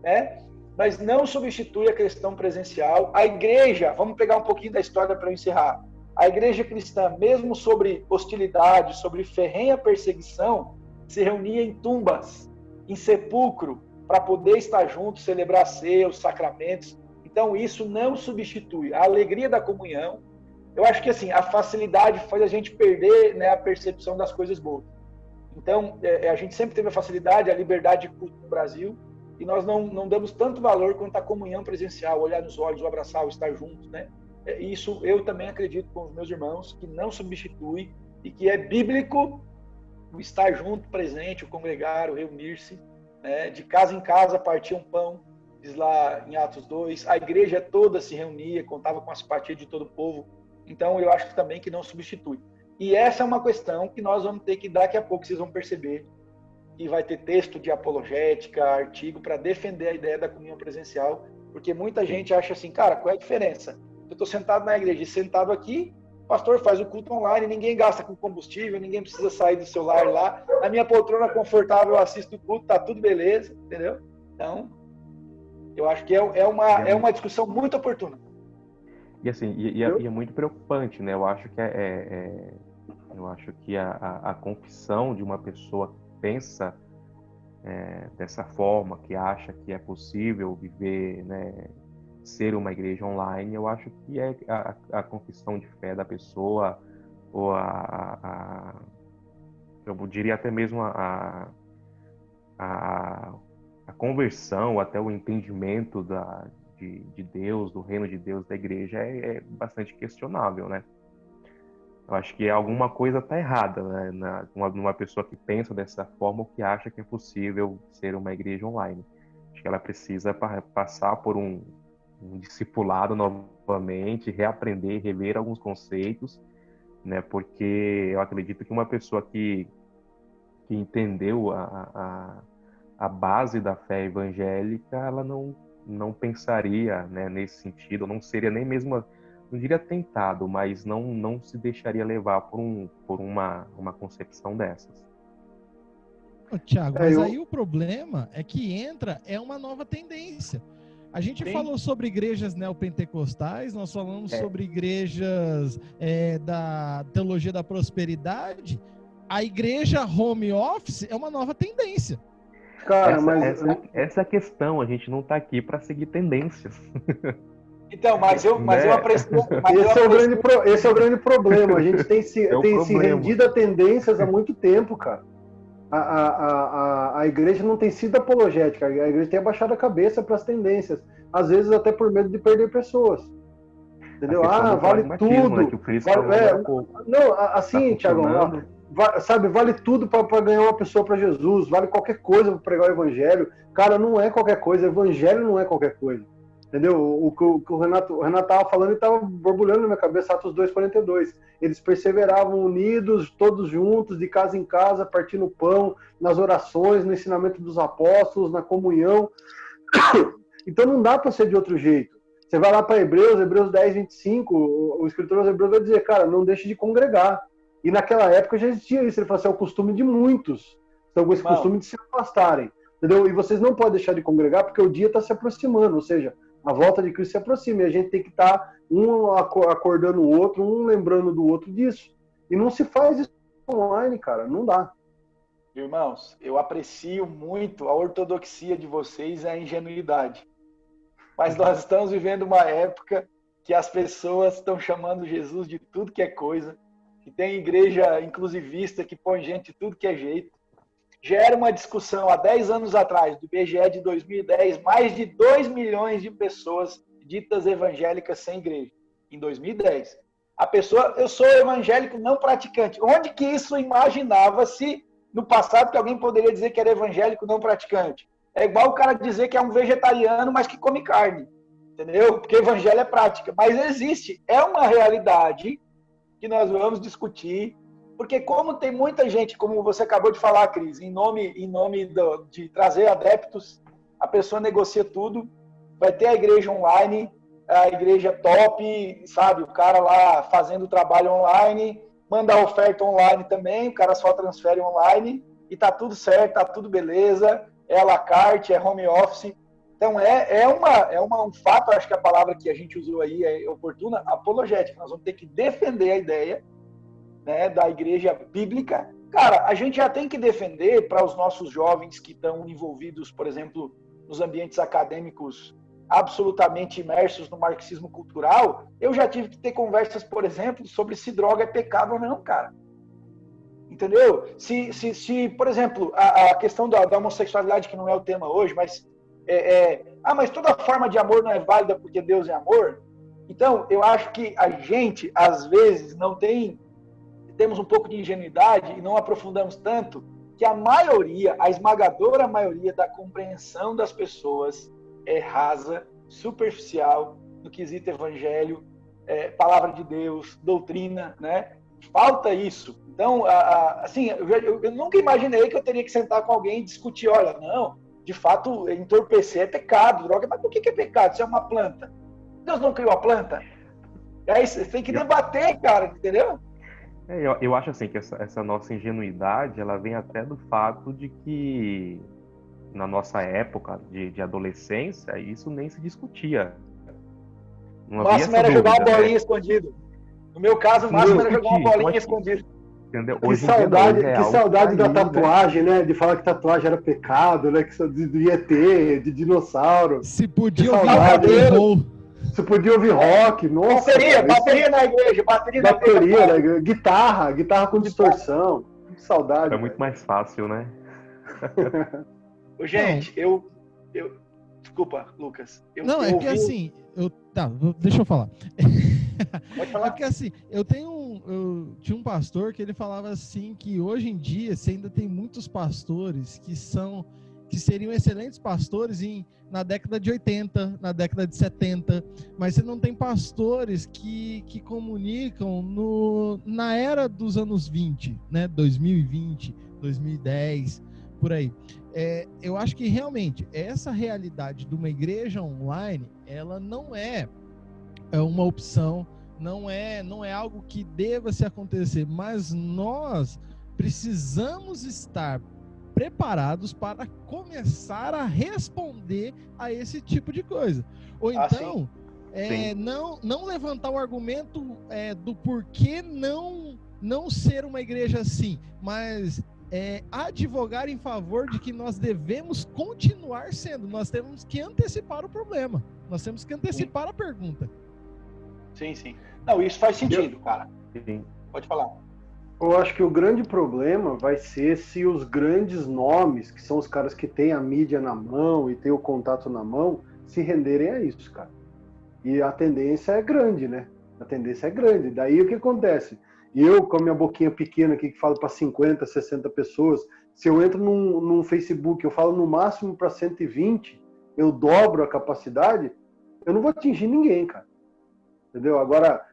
né? Mas não substitui a questão presencial. A igreja, vamos pegar um pouquinho da história para eu encerrar. A igreja cristã, mesmo sobre hostilidade, sobre ferrenha perseguição, se reunia em tumbas, em sepulcro, para poder estar junto, celebrar a ceia, os sacramentos. Então, isso não substitui a alegria da comunhão. Eu acho que assim, a facilidade faz a gente perder, né, a percepção das coisas boas. Então, a gente sempre teve a facilidade, a liberdade de culto no Brasil, e nós não damos tanto valor quanto a comunhão presencial, olhar nos olhos, o abraçar, o estar juntos, né? Isso eu também acredito com os meus irmãos, que não substitui e que é bíblico o estar junto, presente, o congregar, o reunir-se, né? De casa em casa partia um pão, diz lá em Atos 2, a igreja toda se reunia, contava com a simpatia de todo o povo. Então eu acho também que não substitui. E essa é uma questão que nós vamos ter que, daqui a pouco, vocês vão perceber e vai ter texto de apologética, artigo para defender a ideia da comunhão presencial, porque muita gente acha assim, cara, qual é a diferença? Eu estou sentado na igreja, sentado aqui, o pastor faz o culto online, ninguém gasta com combustível, ninguém precisa sair do celular lá, na minha poltrona confortável eu assisto o culto, tá tudo beleza, entendeu? Então, eu acho que é uma discussão muito oportuna. E assim, é muito preocupante, né? Eu acho que a confissão de uma pessoa que pensa dessa forma, que acha que é possível viver, né, ser uma igreja online, eu acho que é a confissão de fé da pessoa, ou eu diria até mesmo a conversão, até o entendimento de Deus, do reino de Deus, da igreja, é bastante questionável, né? Eu acho que alguma coisa está errada, né, numa pessoa que pensa dessa forma ou que acha que é possível ser uma igreja online. Acho que ela precisa passar por um discipulado novamente, reaprender, rever alguns conceitos, né? Porque eu acredito que uma pessoa que entendeu a base da fé evangélica, ela não pensaria, né, nesse sentido, não seria nem mesmo, não diria tentado, mas não se deixaria levar por uma concepção dessas. Tiago, mas aí o problema é que uma nova tendência. A gente falou sobre igrejas neopentecostais, nós falamos sobre igrejas da teologia da prosperidade. A igreja home office é uma nova tendência. Cara, essa é a questão, a gente não está aqui para seguir tendências. Então, mas eu aprecio... Esse é o grande problema, a gente tem se rendido a tendências há muito tempo, cara. A igreja não tem sido apologética, a igreja tem abaixado a cabeça para as tendências, às vezes até por medo de perder pessoas. Entendeu? Vale tudo. Né, que o Cristo falou não, assim, Tiago, vale tudo para ganhar uma pessoa para Jesus, vale qualquer coisa para pregar o evangelho. Cara, não é qualquer coisa, evangelho não é qualquer coisa. Entendeu? O que o Renato estava falando e estava borbulhando na minha cabeça, Atos 2:42. Eles perseveravam unidos, todos juntos, de casa em casa, partindo o pão, nas orações, no ensinamento dos apóstolos, na comunhão. Então não dá para ser de outro jeito. Você vai lá para Hebreus 10:25, o escritor aos Hebreus vai dizer, cara, não deixe de congregar. E naquela época já existia isso. Ele falou assim, é o costume de muitos. Estão com esse costume de se afastarem. Entendeu? E vocês não podem deixar de congregar porque o dia está se aproximando. Ou seja, a volta de Cristo se aproxima. E a gente tem que estar um acordando o outro, um lembrando do outro disso. E não se faz isso online, cara. Não dá. Irmãos, eu aprecio muito a ortodoxia de vocês e a ingenuidade. Mas nós estamos vivendo uma época que as pessoas estão chamando Jesus de tudo que é coisa, que tem igreja inclusivista que põe gente de tudo que é jeito. Já era uma discussão há 10 anos atrás, do IBGE de 2010, mais de 2 milhões de pessoas ditas evangélicas sem igreja, em 2010. A pessoa, eu sou evangélico não praticante. Onde que isso imaginava-se no passado que alguém poderia dizer que era evangélico não praticante? É igual o cara dizer que é um vegetariano, mas que come carne. Entendeu? Porque evangelho é prática. Mas existe. É uma realidade que nós vamos discutir. Porque como tem muita gente, como você acabou de falar, Cris, em nome de trazer adeptos, a pessoa negocia tudo. Vai ter a igreja online, a igreja top, sabe? O cara lá fazendo o trabalho online, manda a oferta online também, o cara só transfere online e tá tudo certo, tá tudo beleza. É à la carte, é home office. Então, um fato, acho que a palavra que a gente usou aí é oportuna, apologética. Nós vamos ter que defender a ideia, né, da igreja bíblica. Cara, a gente já tem que defender para os nossos jovens que estão envolvidos, por exemplo, nos ambientes acadêmicos absolutamente imersos no marxismo cultural. Eu já tive que ter conversas, por exemplo, sobre se droga é pecado ou não, cara. Entendeu? Se por exemplo, a questão da homossexualidade, que não é o tema hoje, mas mas toda forma de amor não é válida porque Deus é amor. Então, eu acho que a gente, às vezes, temos um pouco de ingenuidade e não aprofundamos tanto que a esmagadora maioria da compreensão das pessoas é rasa, superficial, no quesito evangelho, palavra de Deus, doutrina, né? Falta isso. Então, assim, eu nunca imaginei que eu teria que sentar com alguém e discutir, olha, não, de fato, entorpecer é pecado, droga, mas por que é pecado? Isso é uma planta. Deus não criou a planta? E aí você tem que debater, cara, entendeu? Eu acho assim que essa nossa ingenuidade, ela vem até do fato de que na nossa época de adolescência, isso nem se discutia. Não O havia máximo essa era jogar uma dúvida, bolinha né? escondido. No meu caso, o máximo era jogar uma bolinha escondida. Entendeu? Que Hoje em dia não, hoje saudade, é que algo saudade tá da ali, né? tatuagem, né? De falar que tatuagem era pecado, né? Que de ET, de dinossauro. Se Que podia ouvir saudade. rock and roll. Você podia ouvir rock, nossa, cara. Bateria na igreja, bateria na igreja. Bateria, né? Guitarra com distorção. Que saudade. Era muito mais fácil, né? Gente, desculpa, Lucas. Não, é que assim, deixa eu falar. Pode falar. É porque assim, eu tinha um pastor que ele falava assim que hoje em dia você ainda tem muitos pastores que seriam excelentes pastores na década de 80, na década de 70, mas você não tem pastores que comunicam na era dos anos 20, né? 2020, 2010, por aí. Eu acho que realmente essa realidade de uma igreja online, ela não é uma opção, não é algo que deva se acontecer, mas nós precisamos estar preparados para começar a responder a esse tipo de coisa. Ou então, não levantar o argumento do porquê não ser uma igreja assim, mas advogar em favor de que nós devemos continuar sendo. Nós temos que antecipar o problema. Nós temos que antecipar a pergunta. Sim. Não, isso faz sentido, cara. Sim. Pode falar. Eu acho que o grande problema vai ser se os grandes nomes, que são os caras que têm a mídia na mão e têm o contato na mão, se renderem a isso, cara. E a tendência é grande, né? A tendência é grande. Daí o que acontece? Eu, com a minha boquinha pequena aqui, que falo para 50, 60 pessoas, se eu entro num Facebook, eu falo no máximo para 120, eu dobro a capacidade, eu não vou atingir ninguém, cara. Entendeu? Agora,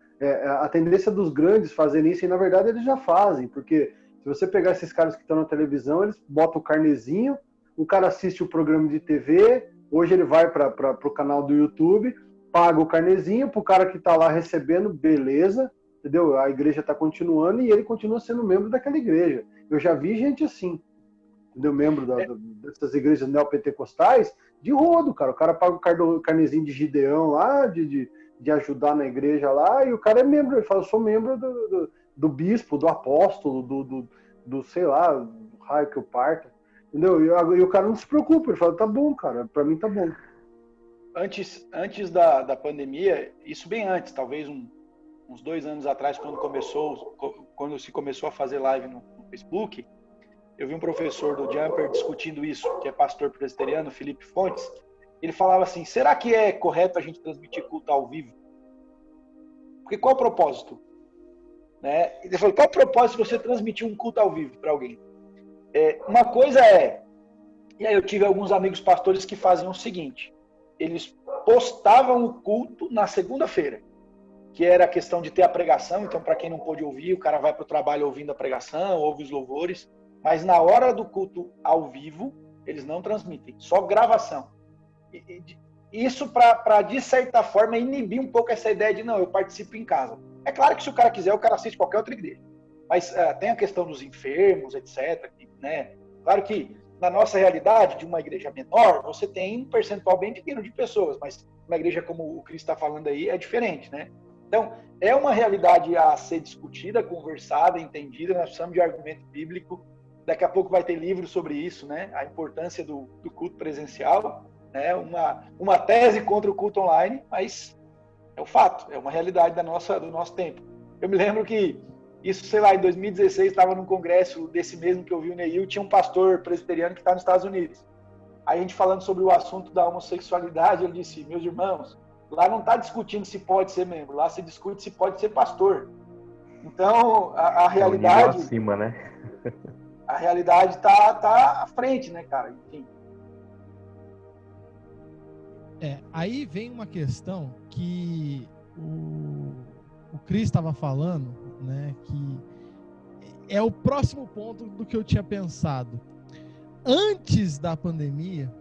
a tendência dos grandes fazerem isso, e na verdade eles já fazem, porque se você pegar esses caras que estão na televisão, eles botam o carnezinho, o cara assiste o programa de TV, hoje ele vai para o canal do YouTube, paga o carnezinho para o cara que está lá recebendo, beleza, entendeu? A igreja está continuando e ele continua sendo membro daquela igreja. Eu já vi gente assim, entendeu? Membro dessas igrejas neopentecostais, de rodo, cara. O cara paga o carnezinho de Gideão lá, de ajudar na igreja lá, e o cara é membro, ele fala, eu sou membro do bispo, do apóstolo, do sei lá, do raio que eu parta, entendeu? E o cara não se preocupa, ele fala, tá bom, cara, pra mim tá bom. Antes da pandemia, isso bem antes, talvez uns 2 anos atrás, quando se começou a fazer live no Facebook, eu vi um professor do Jumper discutindo isso, que é pastor presbiteriano, Felipe Fontes. Ele falava assim, será que é correto a gente transmitir culto ao vivo? Porque qual o propósito? Né? Ele falou, qual o propósito de você transmitir um culto ao vivo para alguém? Uma coisa e aí eu tive alguns amigos pastores que faziam o seguinte, eles postavam o culto na segunda-feira, que era a questão de ter a pregação, então para quem não pôde ouvir, o cara vai para o trabalho ouvindo a pregação, ouve os louvores, mas na hora do culto ao vivo, eles não transmitem, só gravação. Isso para, de certa forma, inibir um pouco essa ideia de, não, eu participo em casa. É claro que se o cara quiser, o cara assiste qualquer outra igreja. Mas tem a questão dos enfermos, etc. Né? Claro que, na nossa realidade, de uma igreja menor, você tem um percentual bem pequeno de pessoas, mas uma igreja como o Cris está falando aí é diferente, né? Então, é uma realidade a ser discutida, conversada, entendida, nós precisamos de argumento bíblico. Daqui a pouco vai ter livro sobre isso, né? A importância do culto presencial. Uma tese contra o culto online, mas é o fato, é uma realidade do nosso tempo. Eu me lembro que isso, sei lá, em 2016, estava num congresso desse mesmo que eu vi o Neil, tinha um pastor presbiteriano que está nos Estados Unidos. Aí a gente falando sobre o assunto da homossexualidade, ele disse, meus irmãos, lá não está discutindo se pode ser membro, lá se discute se pode ser pastor. Então, a realidade... É um nível acima, né? A realidade está à frente, né, cara? Enfim. Aí vem uma questão que o Cris estava falando, né, que é o próximo ponto do que eu tinha pensado. Antes da pandemia,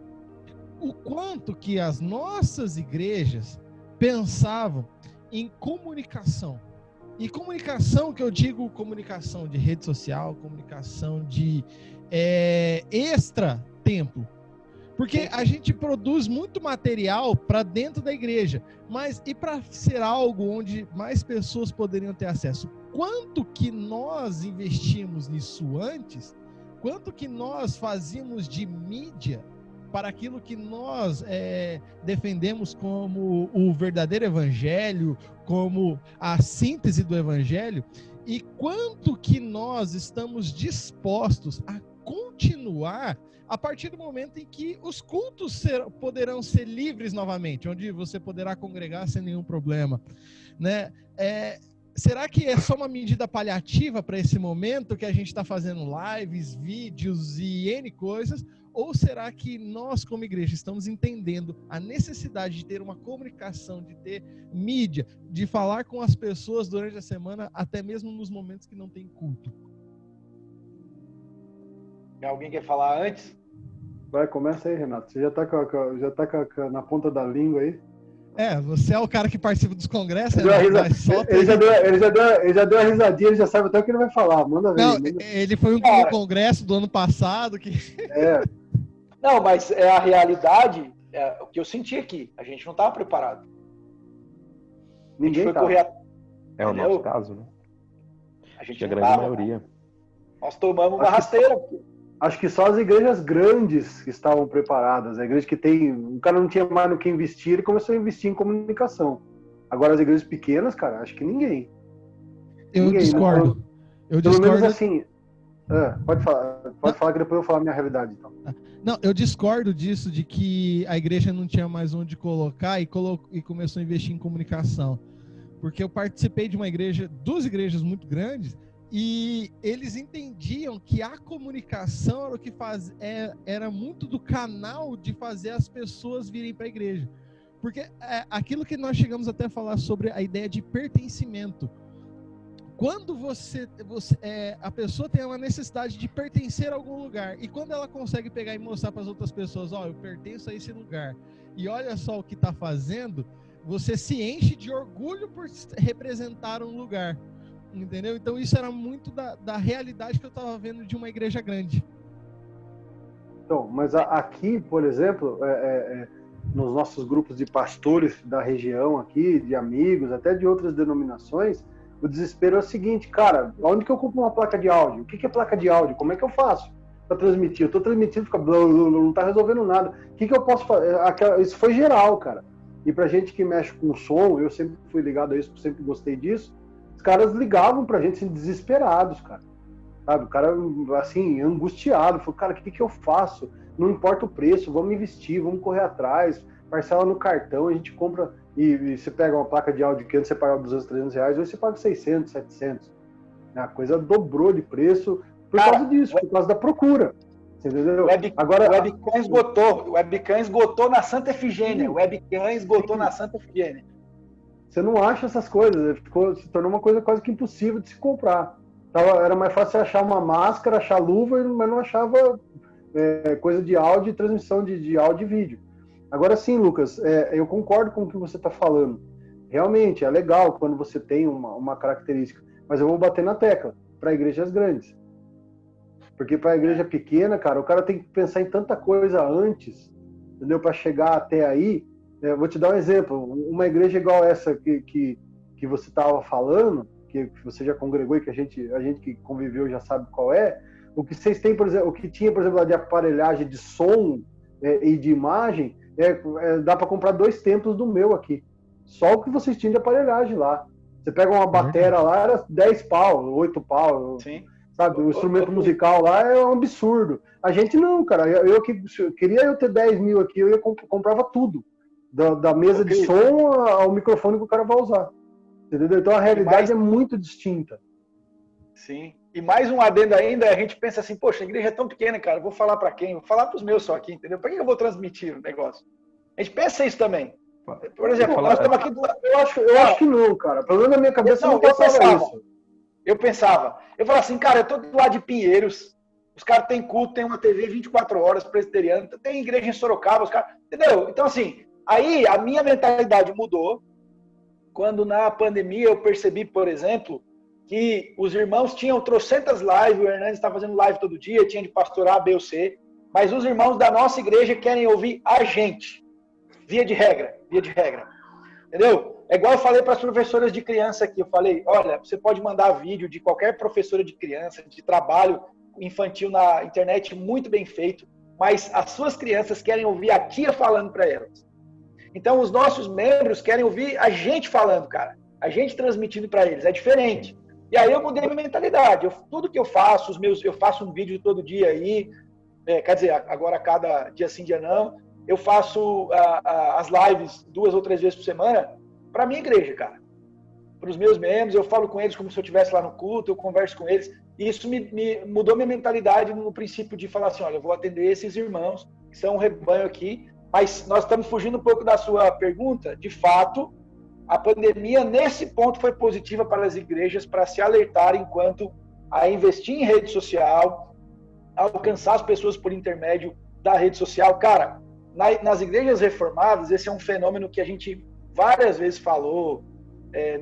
o quanto que as nossas igrejas pensavam em comunicação. E comunicação, que eu digo comunicação de rede social, comunicação de extra-templo. Porque a gente produz muito material para dentro da igreja, mas e para ser algo onde mais pessoas poderiam ter acesso? Quanto que nós investimos nisso antes? Quanto que nós fazíamos de mídia para aquilo que nós defendemos como o verdadeiro evangelho, como a síntese do evangelho? E quanto que nós estamos dispostos a continuar a partir do momento em que os cultos poderão ser livres novamente, onde você poderá congregar sem nenhum problema, né? Será que é só uma medida paliativa para esse momento que a gente está fazendo lives, vídeos e N coisas? Ou será que nós, como igreja, estamos entendendo a necessidade de ter uma comunicação, de ter mídia, de falar com as pessoas durante a semana, até mesmo nos momentos que não tem culto? Alguém quer falar antes? Vai, começa aí, Renato. Você já tá na ponta da língua aí. Você é o cara que participa dos congressos. Ele já deu a risadinha, ele já sabe até o que ele vai falar. Manda ver. Não, ele foi no congresso do ano passado. Não, mas é a realidade, o que eu senti aqui. A gente não estava preparado. Ninguém estava. É o nosso caso, né? A gente a grande maioria. Nós tomamos uma rasteira. Acho que só as igrejas grandes que estavam preparadas. A igreja que o cara não tinha mais no que investir, ele começou a investir em comunicação. Agora as igrejas pequenas, cara, acho que ninguém. Eu discordo. Pelo menos assim. Pode falar que depois eu vou falar a minha realidade, então. Não, eu discordo disso, de que a igreja não tinha mais onde colocar e começou a investir em comunicação. Porque eu participei de duas igrejas muito grandes, e eles entendiam que a comunicação era o que era muito do canal de fazer as pessoas virem para a igreja. Porque aquilo que nós chegamos até a falar sobre a ideia de pertencimento. Quando a pessoa tem uma necessidade de pertencer a algum lugar, e quando ela consegue pegar e mostrar para as outras pessoas, eu pertenço a esse lugar, e olha só o que está fazendo, você se enche de orgulho por representar um lugar. Entendeu? Então isso era muito da realidade que eu estava vendo de uma igreja grande. Então, mas aqui, por exemplo, nos nossos grupos de pastores da região aqui, de amigos, até de outras denominações, o desespero é o seguinte, cara, onde que eu compro uma placa de áudio? O que é placa de áudio? Como é que eu faço para transmitir? Eu estou transmitindo, fica não está resolvendo nada. O que eu posso fazer? Isso foi geral, cara. E pra gente que mexe com som, eu sempre fui ligado a isso, sempre gostei disso. Os caras ligavam pra gente assim, desesperados, cara. Sabe? O cara, assim, angustiado. Falou, cara, o que eu faço? Não importa o preço, vamos investir, vamos correr atrás. Parcela no cartão, a gente compra. E você pega uma placa de áudio que antes você pagava 200, 300 reais, hoje você paga 600, 700. A coisa dobrou de preço por causa disso, por causa da procura. Você entendeu? Agora, o webcam esgotou na Santa Efigênia. O webcam esgotou na Santa Efigênia. Você não acha essas coisas, se tornou uma coisa quase que impossível de se comprar. Era mais fácil achar uma máscara, achar luva, mas não achava coisa de áudio e transmissão de áudio e vídeo. Agora sim, Lucas, eu concordo com o que você está falando. Realmente, é legal quando você tem uma característica, mas eu vou bater na tecla, para igrejas grandes. Porque para a igreja pequena, cara, o cara tem que pensar em tanta coisa antes, entendeu? Para chegar até aí. Vou te dar um exemplo. Uma igreja igual essa que você estava falando, que você já congregou e que a gente que conviveu já sabe qual é. O que vocês têm, por exemplo, o que tinha, por exemplo, lá de aparelhagem de som e de imagem, dá para comprar 2 templos do meu aqui. Só o que vocês tinham de aparelhagem lá. Você pega uma bateria lá, era 10 pau, 8 pau. Sim. Sabe? O instrumento musical lá é um absurdo. A gente não, cara. Eu queria ter 10 mil aqui, eu comprava tudo. Da mesa de som ao microfone que o cara vai usar. Entendeu? Então a realidade é muito distinta. Sim. E mais um adendo ainda, a gente pensa assim, poxa, a igreja é tão pequena, cara, vou falar para quem? Vou falar para os meus só aqui, entendeu? Para que eu vou transmitir o negócio? A gente pensa isso também. Por exemplo, nós estamos aqui do lado. Eu acho que não, cara. Pelo menos na minha cabeça não passava isso. Eu falava assim, cara, eu tô do lado de Pinheiros, os caras têm culto, tem uma TV 24 horas, presbiteriano, tem igreja em Sorocaba, os caras, entendeu? Então, assim, aí a minha mentalidade mudou quando na pandemia eu percebi, por exemplo, que os irmãos tinham trocentas lives, o Hernandes está fazendo live todo dia, tinha de pastorar A, B ou C, mas os irmãos da nossa igreja querem ouvir a gente, via de regra, entendeu? É igual eu falei para as professoras de criança aqui, eu falei, olha, você pode mandar vídeo de qualquer professora de criança, de trabalho infantil na internet, muito bem feito, mas as suas crianças querem ouvir a tia falando para elas. Então, os nossos membros querem ouvir a gente falando, cara, a gente transmitindo para eles, é diferente. E aí eu mudei minha mentalidade, tudo que eu faço, eu faço um vídeo todo dia aí, quer dizer, agora cada dia sim, dia não, eu faço as lives 2 ou 3 vezes por semana para a minha igreja, cara. Para os meus membros, eu falo com eles como se eu estivesse lá no culto, eu converso com eles. E isso me mudou minha mentalidade no princípio de falar assim, olha, eu vou atender esses irmãos, que são um rebanho aqui, mas nós estamos fugindo um pouco da sua pergunta. De fato, a pandemia, nesse ponto, foi positiva para as igrejas para se alertarem quanto a investir em rede social, alcançar as pessoas por intermédio da rede social. Cara, nas igrejas reformadas, esse é um fenômeno que a gente várias vezes falou,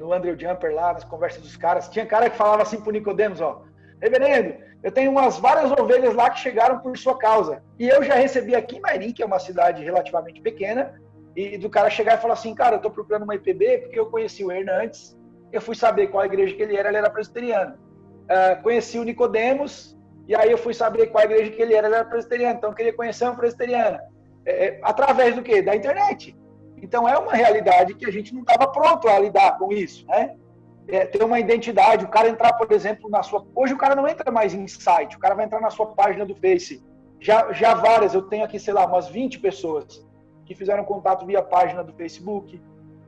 no Andrew Jumper lá, nas conversas dos caras. Tinha cara que falava assim pro Nicodemos, ó, reverendo, eu tenho várias ovelhas lá que chegaram por sua causa. E eu já recebi aqui em Mairim, que é uma cidade relativamente pequena, e do cara chegar e falar assim, cara, eu tô procurando uma IPB porque eu conheci o Hernandes, eu fui saber qual igreja que ele era presbiteriano. Conheci o Nicodemos, e aí eu fui saber qual igreja que ele era presbiteriano, então eu queria conhecer uma presbiteriana. Através do quê? Da internet. Então é uma realidade que a gente não estava pronto a lidar com isso, né? Ter uma identidade, o cara entrar, por exemplo, na sua... Hoje o cara não entra mais em site, o cara vai entrar na sua página do Face. Já várias, eu tenho aqui, sei lá, umas 20 pessoas que fizeram contato via página do Facebook.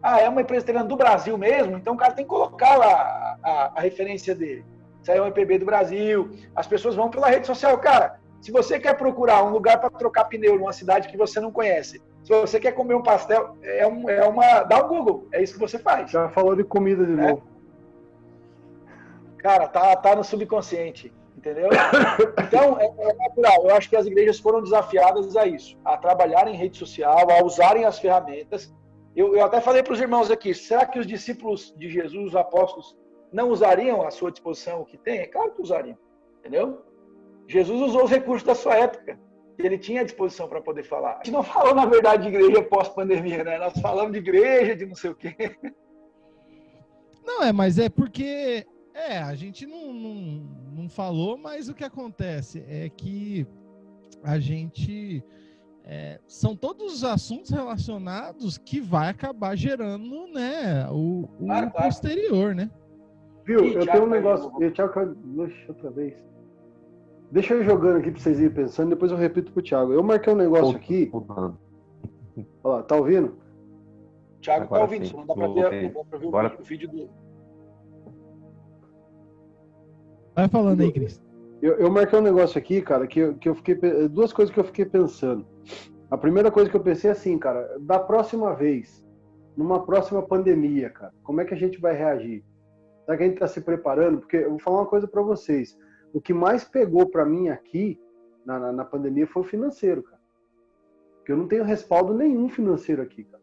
É uma empresa do Brasil mesmo, então o cara tem que colocar lá a referência dele. Isso aí é um IPB do Brasil, as pessoas vão pela rede social. Cara, se você quer procurar um lugar para trocar pneu numa cidade que você não conhece, se você quer comer um pastel, dá um Google, é isso que você faz. Já falou de comida de novo. Cara, tá no subconsciente, entendeu? Então, é natural. Eu acho que as igrejas foram desafiadas a isso, a trabalhar em rede social, a usarem as ferramentas. Eu até falei para os irmãos aqui, será que os discípulos de Jesus, os apóstolos, não usariam à sua disposição o que tem? É claro que usariam, entendeu? Jesus usou os recursos da sua época, que ele tinha à disposição para poder falar. A gente não falou, na verdade, de igreja pós-pandemia, né? Nós falamos de igreja, de não sei o quê. Não, mas é porque... a gente não falou, mas o que acontece é que a gente... são todos os assuntos relacionados que vai acabar gerando, né, o claro. posterior, né? Viu? Eu tenho um negócio... outra vez. Deixa eu ir jogando aqui pra vocês irem pensando, depois eu repito pro Thiago. Eu marquei um negócio aqui. Olha lá, tá ouvindo? Thiago agora tá ouvindo, só não dá pra ver o vídeo do... Vai falando aí, Cris. Eu marquei um negócio aqui, cara, que eu fiquei... Duas coisas que eu fiquei pensando. A primeira coisa que eu pensei é assim, cara, da próxima vez, numa próxima pandemia, cara, como é que a gente vai reagir? Será que a gente tá se preparando? Porque eu vou falar uma coisa pra vocês. O que mais pegou pra mim aqui, na pandemia, foi o financeiro, cara. Porque eu não tenho respaldo nenhum financeiro aqui, cara.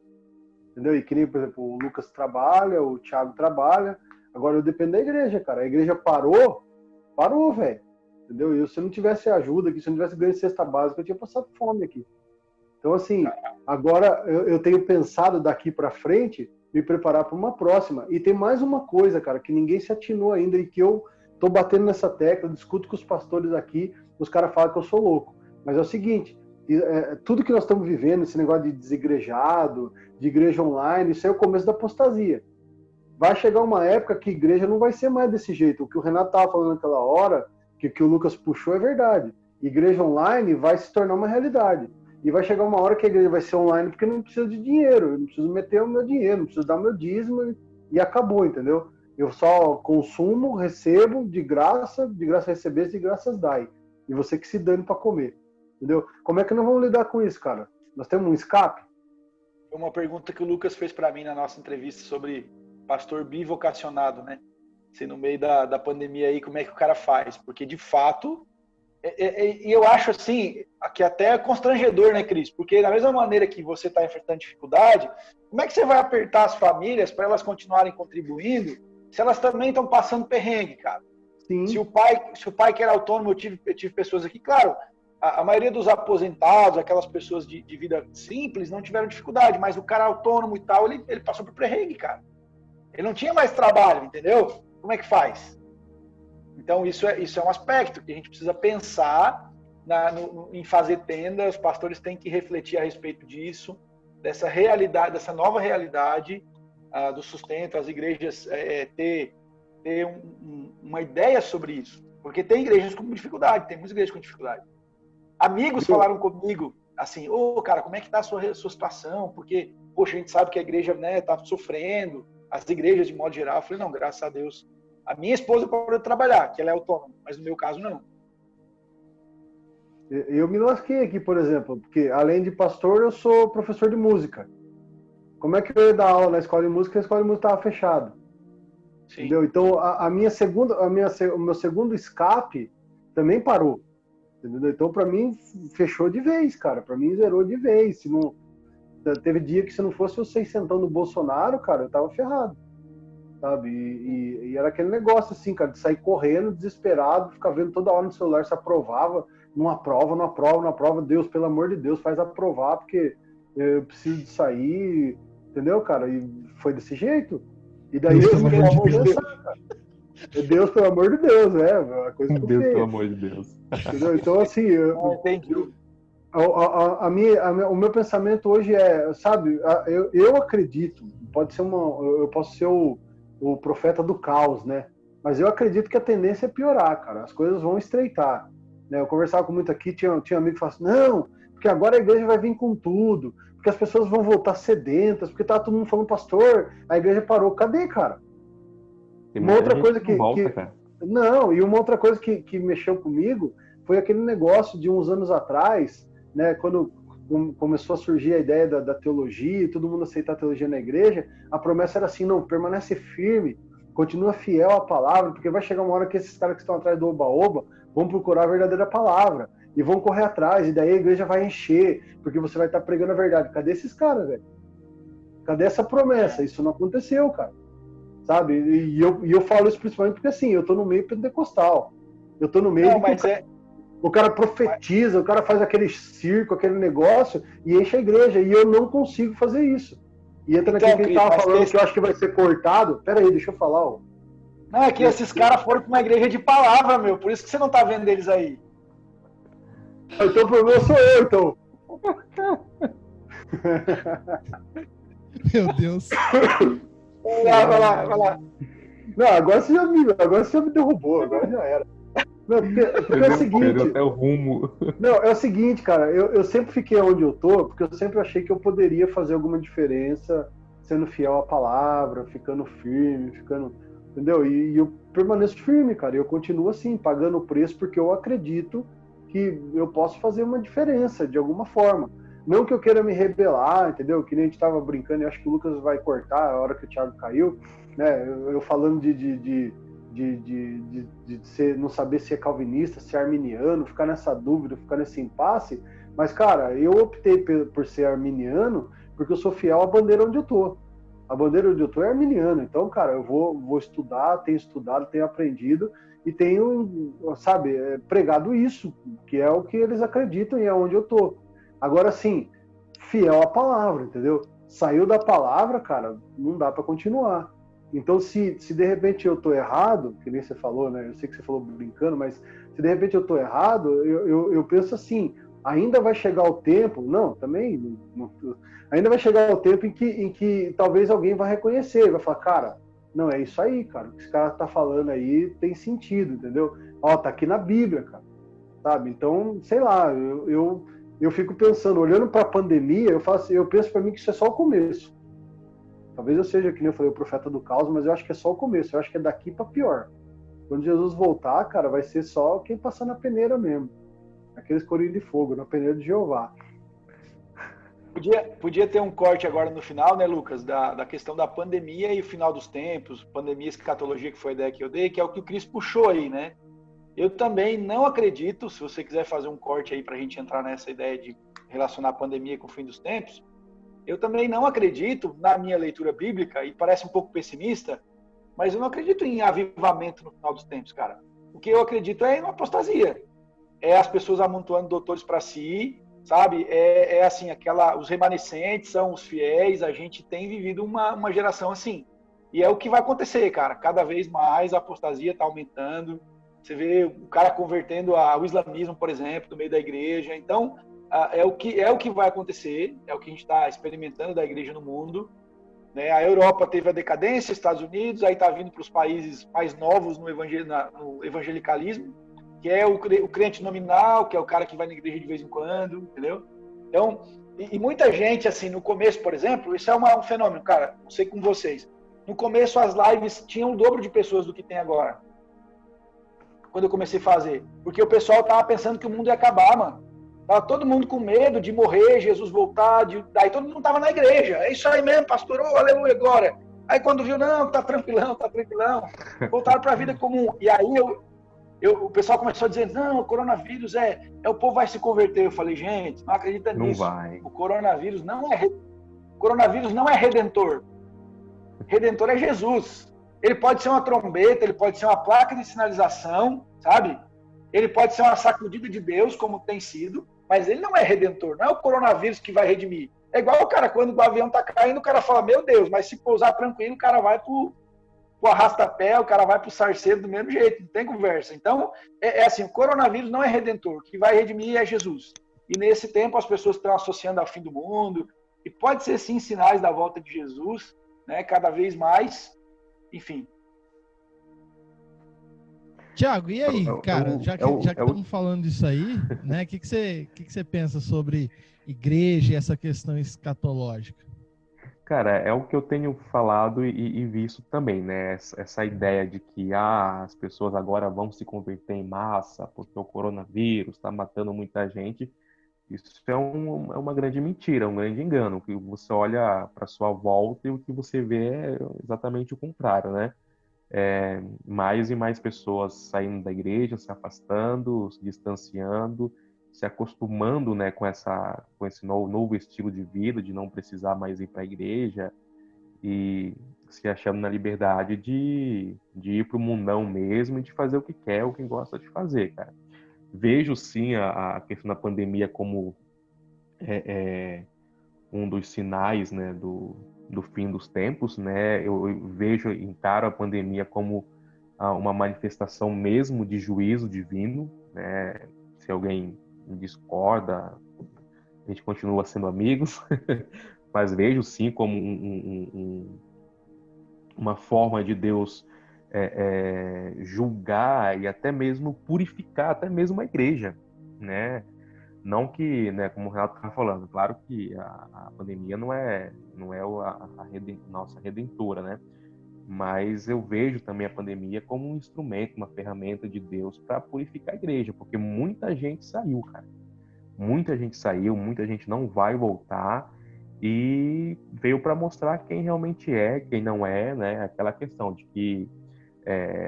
Entendeu? E que nem, por exemplo, o Lucas trabalha, o Thiago trabalha. Agora eu dependo da igreja, cara. A igreja parou, velho. Entendeu? E se eu não tivesse ajuda aqui, se eu não tivesse ganho de cesta básica, eu tinha passado fome aqui. Então, assim, agora eu tenho pensado daqui pra frente me preparar para uma próxima. E tem mais uma coisa, cara, que ninguém se atinou ainda e que eu tô batendo nessa tecla, discuto com os pastores aqui, os caras falam que eu sou louco. Mas é o seguinte, tudo que nós estamos vivendo, esse negócio de desigrejado, de igreja online, isso é o começo da apostasia. Vai chegar uma época que a igreja não vai ser mais desse jeito. O que o Renato estava falando naquela hora, que o Lucas puxou, é verdade. Igreja online vai se tornar uma realidade. E vai chegar uma hora que a igreja vai ser online porque não precisa de dinheiro. Eu não preciso meter o meu dinheiro, não preciso dar o meu dízimo e acabou, entendeu? Eu só consumo, recebo de graça recebeste, de graças dai. E você que se dane para comer, entendeu? Como é que nós vamos lidar com isso, cara? Nós temos um escape? Foi uma pergunta que o Lucas fez para mim na nossa entrevista sobre pastor bivocacionado, né? se no meio da pandemia aí, como é que o cara faz? Porque, de fato, e eu acho assim, que até é constrangedor, né, Cris? Porque da mesma maneira que você está enfrentando dificuldade, como é que você vai apertar as famílias para elas continuarem contribuindo se elas também estão passando perrengue, cara? Sim. Se o pai que era autônomo, eu tive pessoas aqui, claro, a maioria dos aposentados, aquelas pessoas de vida simples, não tiveram dificuldade, mas o cara autônomo e tal, ele passou por perrengue, cara. Ele não tinha mais trabalho, entendeu? Como é que faz? Então, isso é um aspecto que a gente precisa pensar em fazer tenda. Os pastores têm que refletir a respeito disso, dessa realidade, dessa nova realidade do sustento, as igrejas ter uma ideia sobre isso. Porque tem igrejas com dificuldade, tem muitas igrejas com dificuldade. Amigos falaram comigo, assim, cara, como é que está a sua situação? Porque, poxa, a gente sabe que a igreja está sofrendo, as igrejas de modo geral. Eu falei, não, graças a Deus. A minha esposa pode trabalhar, que ela é autônoma, mas no meu caso, não. Eu me lasquei aqui, por exemplo, porque além de pastor, eu sou professor de música. Como é que eu ia dar aula na escola de música? A escola de música estava fechada. Sim. Entendeu? Então, o meu segundo escape também parou. Entendeu? Então, para mim, fechou de vez, cara. Para mim, zerou de vez. Se não, teve dia que se não fosse o 600 do Bolsonaro, cara, eu tava ferrado. Sabe? E era aquele negócio assim, cara, de sair correndo, desesperado, ficar vendo toda hora no celular se aprovava, não aprova, Deus, pelo amor de Deus, faz aprovar, porque eu preciso de sair, entendeu, cara? E foi desse jeito. E daí Deus, eu vou pensar, cara. Deus, pelo amor de Deus, a coisa que Deus, pelo amor de Deus. Entendeu? Então, assim, o meu pensamento hoje é, sabe, eu acredito, eu posso ser o profeta do caos, né? Mas eu acredito que a tendência é piorar, cara. As coisas vão estreitar. Né? Eu conversava com muito aqui, tinha um amigo que falava assim, não, porque agora a igreja vai vir com tudo, porque as pessoas vão voltar sedentas, porque tá todo mundo falando, pastor, a igreja parou. Cadê, cara? Uma outra coisa que uma outra coisa que mexeu comigo foi aquele negócio de uns anos atrás, né, quando começou a surgir a ideia da teologia, todo mundo aceitar a teologia na igreja, a promessa era assim, não, permanece firme, continua fiel à palavra, porque vai chegar uma hora que esses caras que estão atrás do oba-oba vão procurar a verdadeira palavra, e vão correr atrás, e daí a igreja vai encher, porque você vai estar pregando a verdade. Cadê esses caras, velho? Cadê essa promessa? Isso não aconteceu, cara. Sabe? E eu falo isso principalmente porque, assim, eu tô no meio pentecostal. Eu tô no meio o cara profetiza, o cara faz aquele circo, aquele negócio e enche a igreja. E eu não consigo fazer isso. E entra naquilo que a gente tava falando, que eu acho que vai ser cortado. Pera aí, deixa eu falar, ó. Não, é que esses caras foram pra uma igreja de palavra, meu. Por isso que você não tá vendo eles aí. Então o problema sou eu, então. Meu Deus. Vai lá. Não, agora você já me derrubou, agora já era. Não, porque é o seguinte. Até o rumo. Não, é o seguinte, cara, eu sempre fiquei onde eu tô, porque eu sempre achei que eu poderia fazer alguma diferença sendo fiel à palavra, ficando firme, entendeu? E eu permaneço firme, cara, eu continuo assim, pagando o preço, porque eu acredito que eu posso fazer uma diferença de alguma forma. Não que eu queira me rebelar, entendeu? Que nem a gente tava brincando, e acho que o Lucas vai cortar a hora que o Thiago caiu, né? Eu falando de não saber se é calvinista, se é arminiano, ficar nessa dúvida, ficar nesse impasse. Mas, cara, eu optei por ser arminiano porque eu sou fiel à bandeira onde eu tô. A bandeira onde eu tô é arminiana. Então, cara, eu vou estudar, tenho aprendido e tenho, sabe, pregado isso, que é o que eles acreditam e é onde eu tô. Agora, sim, fiel à palavra, entendeu? Saiu da palavra, cara, não dá para continuar. Então, se de repente eu tô errado, que nem você falou, né? Eu sei que você falou brincando, mas se de repente eu tô errado, eu penso assim, ainda vai chegar o tempo, ainda vai chegar o tempo em que talvez alguém vai reconhecer, vai falar, cara, não, é isso aí, cara, o que esse cara tá falando aí tem sentido, entendeu? Ó, tá aqui na Bíblia, cara, sabe? Então, sei lá, eu fico pensando, olhando para a pandemia, eu penso para mim que isso é só o começo. Talvez eu seja, que nem eu falei, o profeta do caos, mas eu acho que é só o começo, eu acho que é daqui para pior. Quando Jesus voltar, cara, vai ser só quem passar na peneira mesmo. Aqueles corinhos de fogo, na peneira de Jeová. Podia ter um corte agora no final, né, Lucas, da questão da pandemia e o final dos tempos, pandemia e escatologia, que foi a ideia que eu dei, que é o que o Cris puxou aí, né? Eu também não acredito, se você quiser fazer um corte aí para a gente entrar nessa ideia de relacionar a pandemia com o fim dos tempos, eu também não acredito, na minha leitura bíblica, e parece um pouco pessimista, mas eu não acredito em avivamento no final dos tempos, cara. O que eu acredito é em uma apostasia. É as pessoas amontoando doutores para si, sabe? Assim, os remanescentes são os fiéis, a gente tem vivido uma geração assim. E é o que vai acontecer, cara. Cada vez mais a apostasia está aumentando. Você vê o cara convertendo ao islamismo, por exemplo, no meio da igreja. Então, é o que vai acontecer, é o que a gente está experimentando da igreja no mundo. Né? A Europa teve a decadência, Estados Unidos, aí está vindo para os países mais novos no evangelicalismo, que é o crente nominal, que é o cara que vai na igreja de vez em quando, entendeu? Então, e muita gente, assim, no começo, por exemplo, isso é um fenômeno, cara, não sei com vocês. No começo, as lives tinham o dobro de pessoas do que tem agora. Quando eu comecei a fazer. Porque o pessoal tava pensando que o mundo ia acabar, mano. Tava todo mundo com medo de morrer, Jesus voltar, daí todo mundo tava na igreja. É isso aí mesmo, pastor, oh, aleluia, glória. Aí quando viu, não, tá tranquilão, voltaram para a vida comum. E aí o pessoal começou a dizer, não, o coronavírus o povo vai se converter. Eu falei, gente, não acredita nisso. Não vai. O coronavírus não é redentor. Redentor é Jesus. Ele pode ser uma trombeta, ele pode ser uma placa de sinalização, sabe? Ele pode ser uma sacudida de Deus, como tem sido, mas ele não é redentor. Não é o coronavírus que vai redimir. É igual o cara, quando o avião tá caindo, o cara fala, meu Deus, mas se pousar tranquilo, o cara vai pro arrasta-pé, o cara vai pro sarceiro do mesmo jeito, não tem conversa. Então, assim, o coronavírus não é redentor. O que vai redimir é Jesus. E nesse tempo as pessoas estão associando ao fim do mundo, e pode ser sim sinais da volta de Jesus, né, cada vez mais, enfim. Tiago, e aí, cara, já que estamos falando disso aí, né, o que você pensa sobre igreja e essa questão escatológica? Cara, é o que eu tenho falado e visto também, né? Essa ideia de que as pessoas agora vão se converter em massa porque o coronavírus está matando muita gente. Isso é uma grande mentira, um grande engano. Que você olha para sua volta e o que você vê é exatamente o contrário, né? Mais e mais pessoas saindo da igreja, se afastando, se distanciando, se acostumando, né, com esse novo estilo de vida, de não precisar mais ir para a igreja e se achando na liberdade de ir para o mundão mesmo e de fazer o que quer, o que gosta de fazer, cara. Vejo sim a questão da pandemia como um dos sinais, né, do fim dos tempos, né? Eu encaro a pandemia como uma manifestação mesmo de juízo divino, né? Se alguém discorda, a gente continua sendo amigos, mas vejo sim como uma forma de Deus julgar e até mesmo purificar até mesmo a igreja, né? Não que, né, como o Renato estava falando, claro que a pandemia não é nossa redentora, né? Mas eu vejo também a pandemia como um instrumento, uma ferramenta de Deus para purificar a igreja, porque muita gente saiu, cara. Muita gente saiu, muita gente não vai voltar e veio para mostrar quem realmente é, quem não é, né? Aquela questão de que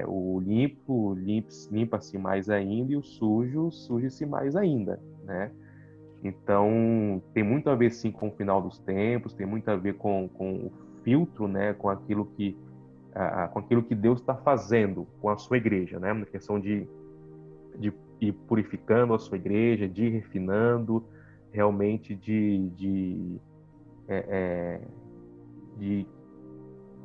o limpo limpa-se mais ainda e o sujo suje-se mais ainda, né? Então tem muito a ver sim com o final dos tempos, tem muito a ver com o filtro, né? Com aquilo que Deus está fazendo com a sua igreja, né? Na questão de ir purificando a sua igreja, de ir refinando, realmente de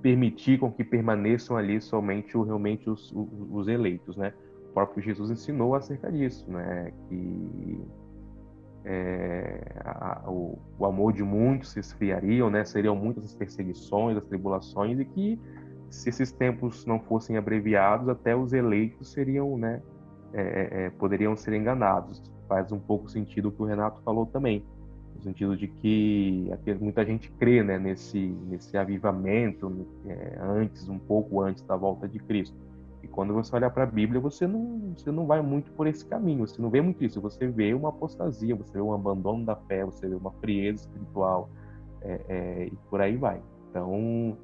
permitir com que permaneçam ali somente realmente os eleitos, né? O próprio Jesus ensinou acerca disso, né? Que o amor de muitos se esfriariam, né? Seriam muitas as perseguições, as tribulações, e que se esses tempos não fossem abreviados, até os eleitos seriam, né? Poderiam ser enganados. Faz um pouco sentido o que o Renato falou também, no sentido de que muita gente crê, né, nesse avivamento um pouco antes da volta de Cristo. E quando você olha para a Bíblia, você não vai muito por esse caminho, você não vê muito isso, você vê uma apostasia, você vê um abandono da fé, você vê uma frieza espiritual, e por aí vai. Então,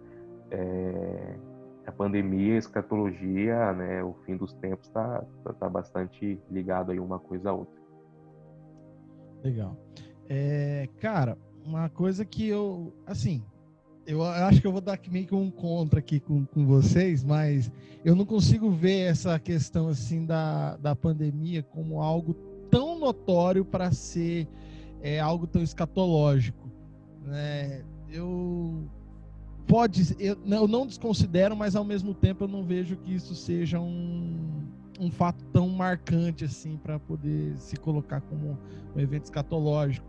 a pandemia, a escatologia, né, o fim dos tempos tá bastante ligado aí uma coisa a outra. Legal. Cara, uma coisa que eu acho que eu vou dar meio que um contra aqui com vocês, mas eu não consigo ver essa questão assim da pandemia como algo tão notório para ser algo tão escatológico, né? Eu não desconsidero, mas ao mesmo tempo eu não vejo que isso seja um fato tão marcante assim para poder se colocar como um evento escatológico.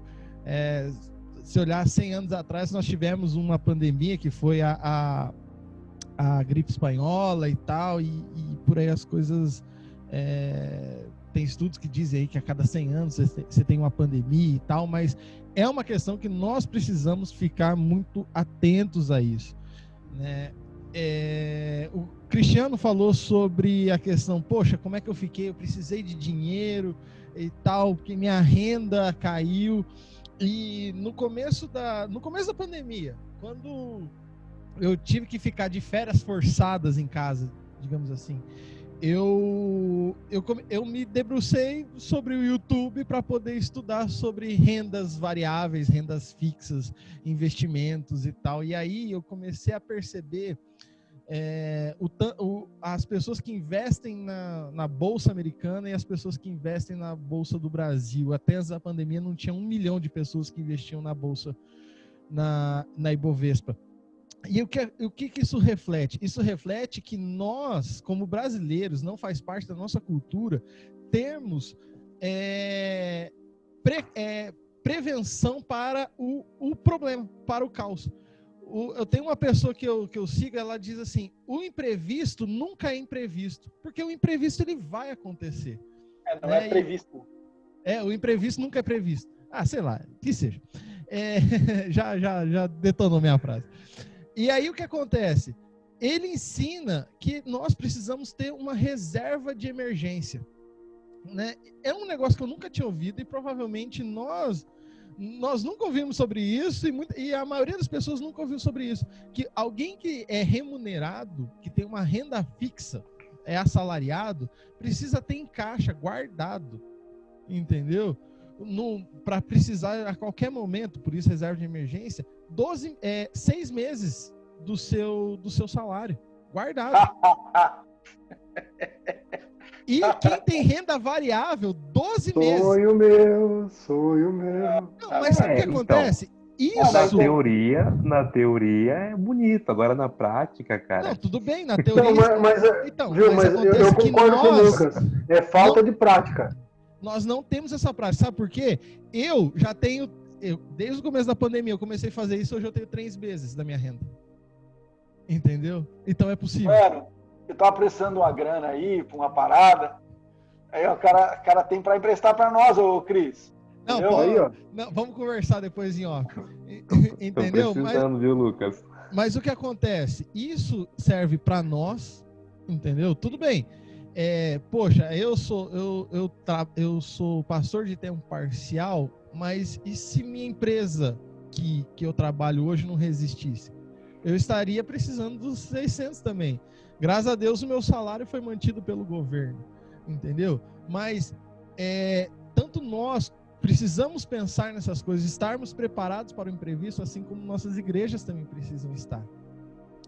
Se olhar 100 anos atrás, nós tivemos uma pandemia que foi a gripe espanhola e tal, e por aí as coisas... tem estudos que dizem aí que a cada 100 anos você tem uma pandemia e tal, mas é uma questão que nós precisamos ficar muito atentos a isso, né? O Cristiano falou sobre a questão, poxa, como é que eu fiquei? Eu precisei de dinheiro e tal, porque minha renda caiu. E no começo da pandemia, quando eu tive que ficar de férias forçadas em casa, digamos assim, eu me debrucei sobre o YouTube para poder estudar sobre rendas variáveis, rendas fixas, investimentos e tal. E aí eu comecei a perceber as pessoas que investem na Bolsa Americana e as pessoas que investem na Bolsa do Brasil. Até antes da pandemia não tinha 1 milhão de pessoas que investiam na Bolsa, na Ibovespa. E o que isso reflete? Isso reflete que nós, como brasileiros, não faz parte da nossa cultura termos prevenção para o problema, para o caos. Eu tenho uma pessoa que eu sigo, ela diz assim: o imprevisto nunca é imprevisto, porque o imprevisto ele vai acontecer. Não é previsto. O imprevisto nunca é previsto. Sei lá, que seja. Já detonou minha frase. E aí o que acontece? Ele ensina que nós precisamos ter uma reserva de emergência, né? É um negócio que eu nunca tinha ouvido e provavelmente nós nunca ouvimos sobre isso e a maioria das pessoas nunca ouviu sobre isso. Que alguém que é remunerado, que tem uma renda fixa, é assalariado, precisa ter em caixa, guardado, entendeu? Para precisar a qualquer momento, por isso reserva de emergência, 6 meses do seu salário, guardado. E quem tem renda variável, 12 meses. Sonho meu. Não, mas sabe o que acontece? Isso... Na teoria é bonito, agora na prática, cara... Não, tudo bem, na teoria... Mas eu concordo com o Lucas, é falta de prática. Nós não temos essa prática, sabe por quê? Eu já tenho, desde o começo da pandemia, eu comecei a fazer isso, hoje eu tenho 3 meses da minha renda. Entendeu? Então é possível. Mano, eu tava precisando uma grana aí, pra uma parada, aí o cara tem pra emprestar pra nós, ô Cris. Não, vamos conversar depois em off. Entendeu? Tô precisando, viu, Lucas? Mas o que acontece? Isso serve pra nós, entendeu? Tudo bem. Poxa, eu sou pastor de tempo parcial, mas e se minha empresa que eu trabalho hoje não resistisse? Eu estaria precisando dos 600 também. Graças a Deus o meu salário foi mantido pelo governo, entendeu? Mas tanto nós precisamos pensar nessas coisas, estarmos preparados para o imprevisto, assim como nossas igrejas também precisam estar.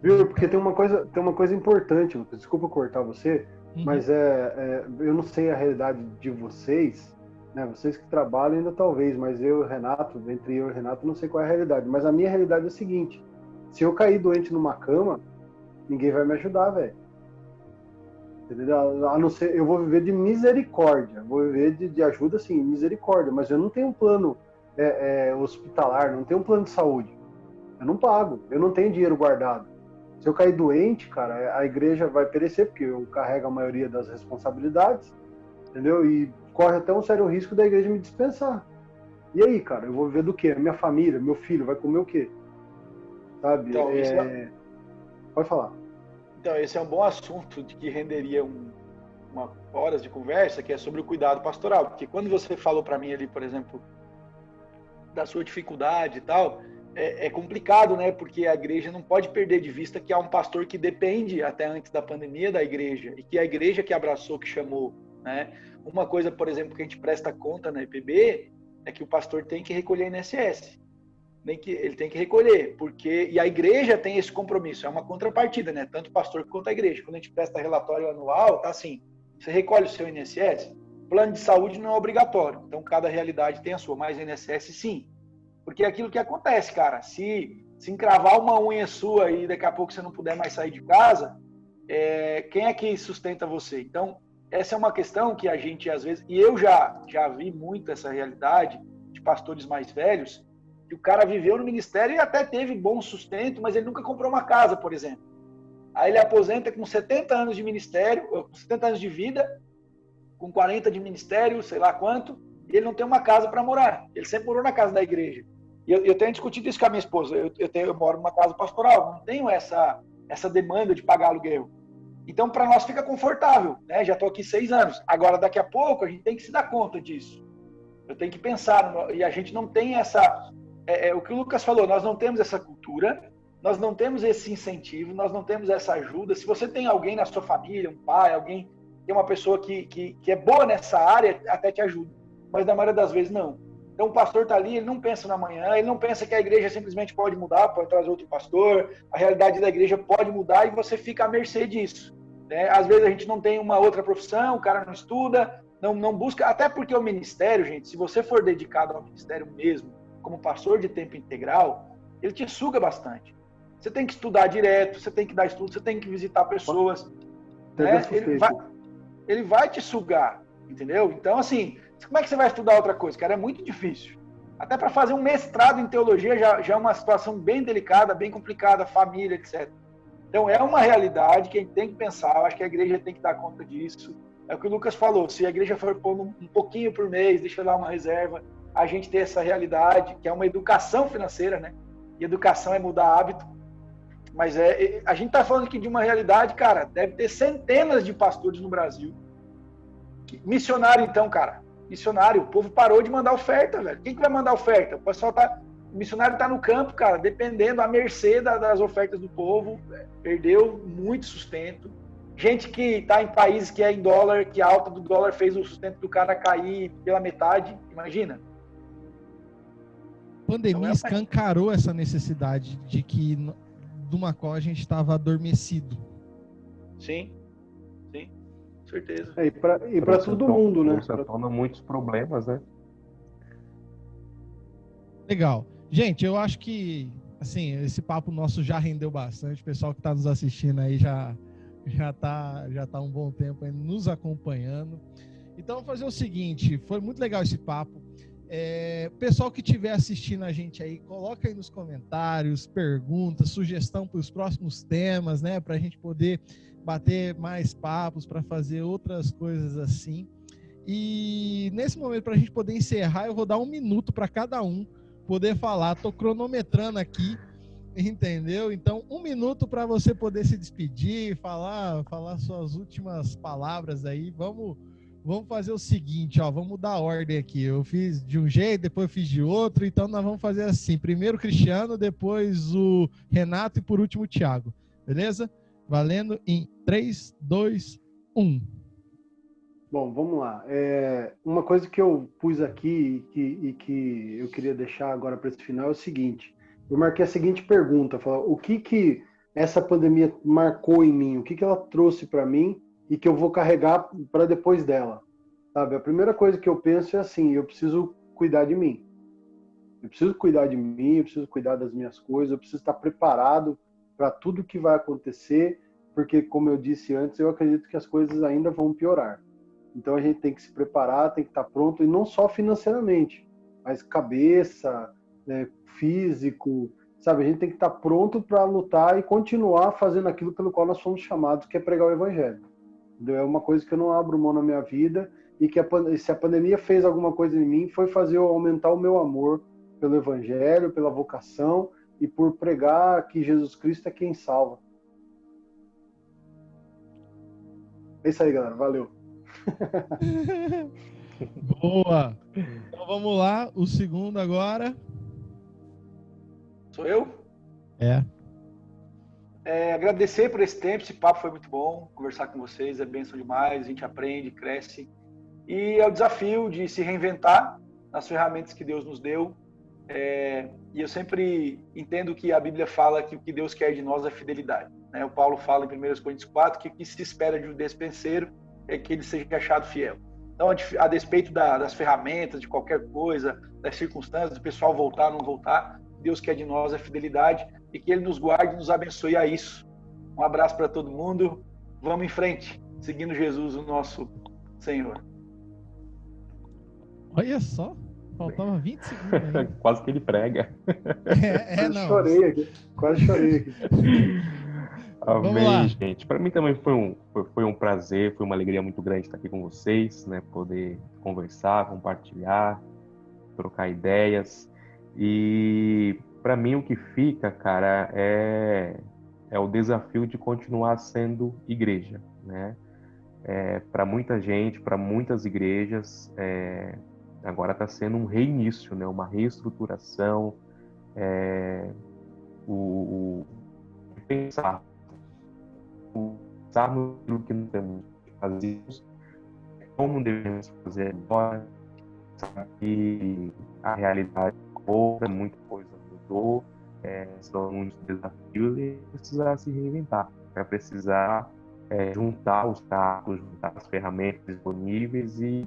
Viu? Porque tem uma coisa importante, Lucas, desculpa cortar você, mas eu não sei a realidade de vocês, né? Vocês que trabalham ainda talvez, mas eu e o Renato, entre eu e o Renato, não sei qual é a realidade. Mas a minha realidade é a seguinte: se eu cair doente numa cama, ninguém vai me ajudar, velho. Entendeu? A não ser, eu vou viver de misericórdia, vou viver de ajuda, sim, misericórdia, mas eu não tenho um plano hospitalar, não tenho um plano de saúde. Eu não pago, eu não tenho dinheiro guardado. Se eu cair doente, cara, a igreja vai perecer, porque eu carrego a maioria das responsabilidades, entendeu? E corre até um sério risco da igreja me dispensar. E aí, cara, eu vou viver do quê? Minha família, meu filho, vai comer o quê? Sabe? Então, Pode falar. Então, esse é um bom assunto de que renderia horas de conversa, que é sobre o cuidado pastoral. Porque quando você falou para mim ali, por exemplo, da sua dificuldade e tal, é complicado, né? Porque a igreja não pode perder de vista que há um pastor que depende, até antes da pandemia, da igreja, e que a igreja que abraçou, que chamou, né? Uma coisa, por exemplo, que a gente presta conta na IPB é que o pastor tem que recolher INSS. Ele tem que recolher, e a igreja tem esse compromisso, é uma contrapartida, né? Tanto o pastor quanto a igreja. Quando a gente presta relatório anual, tá assim, você recolhe o seu INSS, plano de saúde não é obrigatório, então cada realidade tem a sua, mas o INSS sim. Porque é aquilo que acontece, cara, se encravar uma unha sua e daqui a pouco você não puder mais sair de casa, quem é que sustenta você? Então, essa é uma questão que a gente, às vezes, e eu já vi muito essa realidade de pastores mais velhos, que o cara viveu no ministério e até teve bom sustento, mas ele nunca comprou uma casa, por exemplo. Aí ele aposenta com 70 anos de ministério, com 70 anos de vida, com 40 de ministério, sei lá quanto, e ele não tem uma casa para morar. Ele sempre morou na casa da igreja. E eu tenho discutido isso com a minha esposa. Eu moro numa casa pastoral, não tenho essa demanda de pagar aluguel. Então, para nós fica confortável, né? Já estou aqui 6 anos. Agora, daqui a pouco, a gente tem que se dar conta disso. Eu tenho que pensar, e a gente não tem essa... o que o Lucas falou, nós não temos essa cultura, nós não temos esse incentivo, nós não temos essa ajuda. Se você tem alguém na sua família, um pai, alguém que é uma pessoa que é boa nessa área, até te ajuda. Mas na maioria das vezes, não. Então, o pastor está ali, ele não pensa na manhã, ele não pensa que a igreja simplesmente pode mudar, pode trazer outro pastor, a realidade da igreja pode mudar e você fica à mercê disso. Né? Às vezes a gente não tem uma outra profissão, o cara não estuda, não busca, até porque o ministério, gente, se você for dedicado ao ministério mesmo, como pastor de tempo integral, ele te suga bastante. Você tem que estudar direto, você tem que dar estudo, você tem que visitar pessoas. Né? Ele vai te sugar, entendeu? Então, assim, como é que você vai estudar outra coisa? Cara, é muito difícil. Até para fazer um mestrado em teologia já é uma situação bem delicada, bem complicada, família, etc. Então, é uma realidade que a gente tem que pensar. Eu acho que a igreja tem que dar conta disso. É o que o Lucas falou, se a igreja for pondo um pouquinho por mês, deixa lá uma reserva, a gente ter essa realidade, que é uma educação financeira, né? E educação é mudar hábito. Mas a gente está falando aqui de uma realidade, cara, deve ter centenas de pastores no Brasil. Missionário, então, cara. Missionário, o povo parou de mandar oferta, velho. Quem que vai mandar oferta? O missionário está no campo, cara, dependendo, à mercê das ofertas do povo, perdeu muito sustento. Gente que está em países que é em dólar, que a alta do dólar fez o sustento do cara cair pela metade, imagina. A pandemia escancarou essa necessidade de uma qual a gente estava adormecido. Sim, certeza. E para todo mundo, né? Isso torna muitos problemas, né? Legal. Gente, eu acho que, assim, esse papo nosso já rendeu bastante. O pessoal que está nos assistindo aí já tá um bom tempo aí nos acompanhando. Então, vou fazer o seguinte, foi muito legal esse papo. Pessoal que estiver assistindo a gente aí, coloca aí nos comentários, perguntas, sugestão para os próximos temas, né? Para a gente poder bater mais papos, para fazer outras coisas assim. E nesse momento, para a gente poder encerrar, eu vou dar 1 minuto para cada um poder falar. Estou cronometrando aqui, entendeu? Então, 1 minuto para você poder se despedir, falar suas últimas palavras aí. Vamos fazer o seguinte, ó, vamos mudar a ordem aqui. Eu fiz de um jeito, depois eu fiz de outro, então nós vamos fazer assim. Primeiro o Cristiano, depois o Renato e por último o Thiago. Beleza? Valendo em 3, 2, 1. Bom, vamos lá. Uma coisa que eu pus aqui e que eu queria deixar agora para esse final é o seguinte. Eu marquei a seguinte pergunta, o que essa pandemia marcou em mim? O que ela trouxe para mim e que eu vou carregar para depois dela? Sabe? A primeira coisa que eu penso é assim, eu preciso cuidar de mim. Eu preciso cuidar de mim, eu preciso cuidar das minhas coisas, eu preciso estar preparado para tudo que vai acontecer, porque, como eu disse antes, eu acredito que as coisas ainda vão piorar. Então a gente tem que se preparar, tem que estar pronto, e não só financeiramente, mas cabeça, né, físico, sabe? A gente tem que estar pronto para lutar e continuar fazendo aquilo pelo qual nós fomos chamados, que é pregar o Evangelho. É uma coisa que eu não abro mão na minha vida, e que se a pandemia fez alguma coisa em mim, foi fazer eu aumentar o meu amor pelo Evangelho, pela vocação, e por pregar que Jesus Cristo é quem salva. É isso aí, galera. Valeu. Boa! Então vamos lá, o segundo agora. Sou eu? É. Agradecer por esse tempo, esse papo foi muito bom. Conversar com vocês é bênção demais, a gente aprende, cresce. E é o desafio de se reinventar nas ferramentas que Deus nos deu. E eu sempre entendo que a Bíblia fala que o que Deus quer de nós é fidelidade. Né? O Paulo fala em 1 Coríntios 4 que o que se espera de um despenseiro é que ele seja achado fiel. Então, a despeito das ferramentas, de qualquer coisa, das circunstâncias, do pessoal voltar ou não voltar, Deus quer de nós é fidelidade e que Ele nos guarde e nos abençoe a isso. Um abraço para todo mundo. Vamos em frente, seguindo Jesus, o nosso Senhor. Olha só, faltava 20 segundos aí. Quase que ele prega. Não. Quase chorei aqui. Amém, gente. Para mim também foi um prazer, foi uma alegria muito grande estar aqui com vocês, né? Poder conversar, compartilhar, trocar ideias. E para mim o que fica, cara, é o desafio de continuar sendo igreja, né? Para muita gente, para muitas igrejas, agora está sendo um reinício, né? Uma reestruturação, pensar no que nós temos que fazer, como devemos fazer agora, e a realidade é outra, muita coisa mudou, são muitos desafios e precisar se reinventar, vai precisar juntar os dados, juntar as ferramentas disponíveis e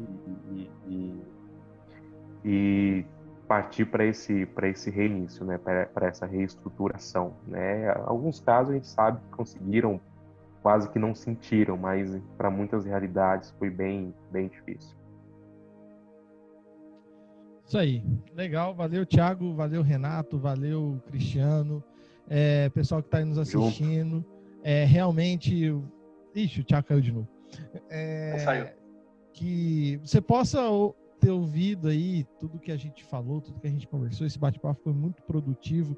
partir para esse reinício, né, para essa reestruturação, né? Alguns casos a gente sabe que conseguiram, quase que não sentiram, mas para muitas realidades foi bem difícil. Isso aí, legal, valeu Thiago, valeu Renato, valeu Cristiano, pessoal que está aí nos assistindo, realmente, ixi, o Thiago caiu de novo, Saiu. Que você possa ter ouvido aí tudo que a gente falou, tudo que a gente conversou, esse bate-papo foi muito produtivo.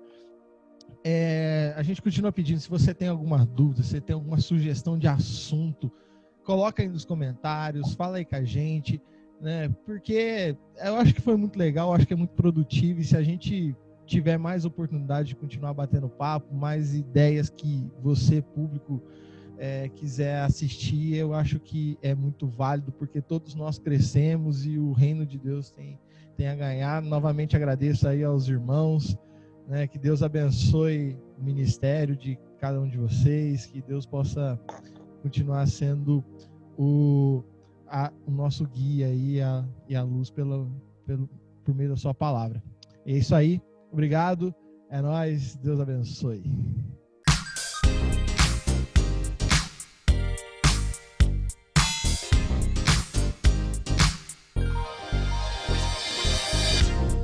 A gente continua pedindo, se você tem alguma dúvida, se você tem alguma sugestão de assunto, coloca aí nos comentários, fala aí com a gente, né? Porque eu acho que foi muito legal, eu acho que é muito produtivo, e se a gente tiver mais oportunidade de continuar batendo papo, mais ideias que você, público, quiser assistir, eu acho que é muito válido, porque todos nós crescemos e o reino de Deus tem a ganhar. Novamente agradeço aí aos irmãos, né, que Deus abençoe o ministério de cada um de vocês, que Deus possa continuar sendo o nosso guia aí, e a luz por meio da sua palavra. É isso aí, obrigado, é nóis, Deus abençoe.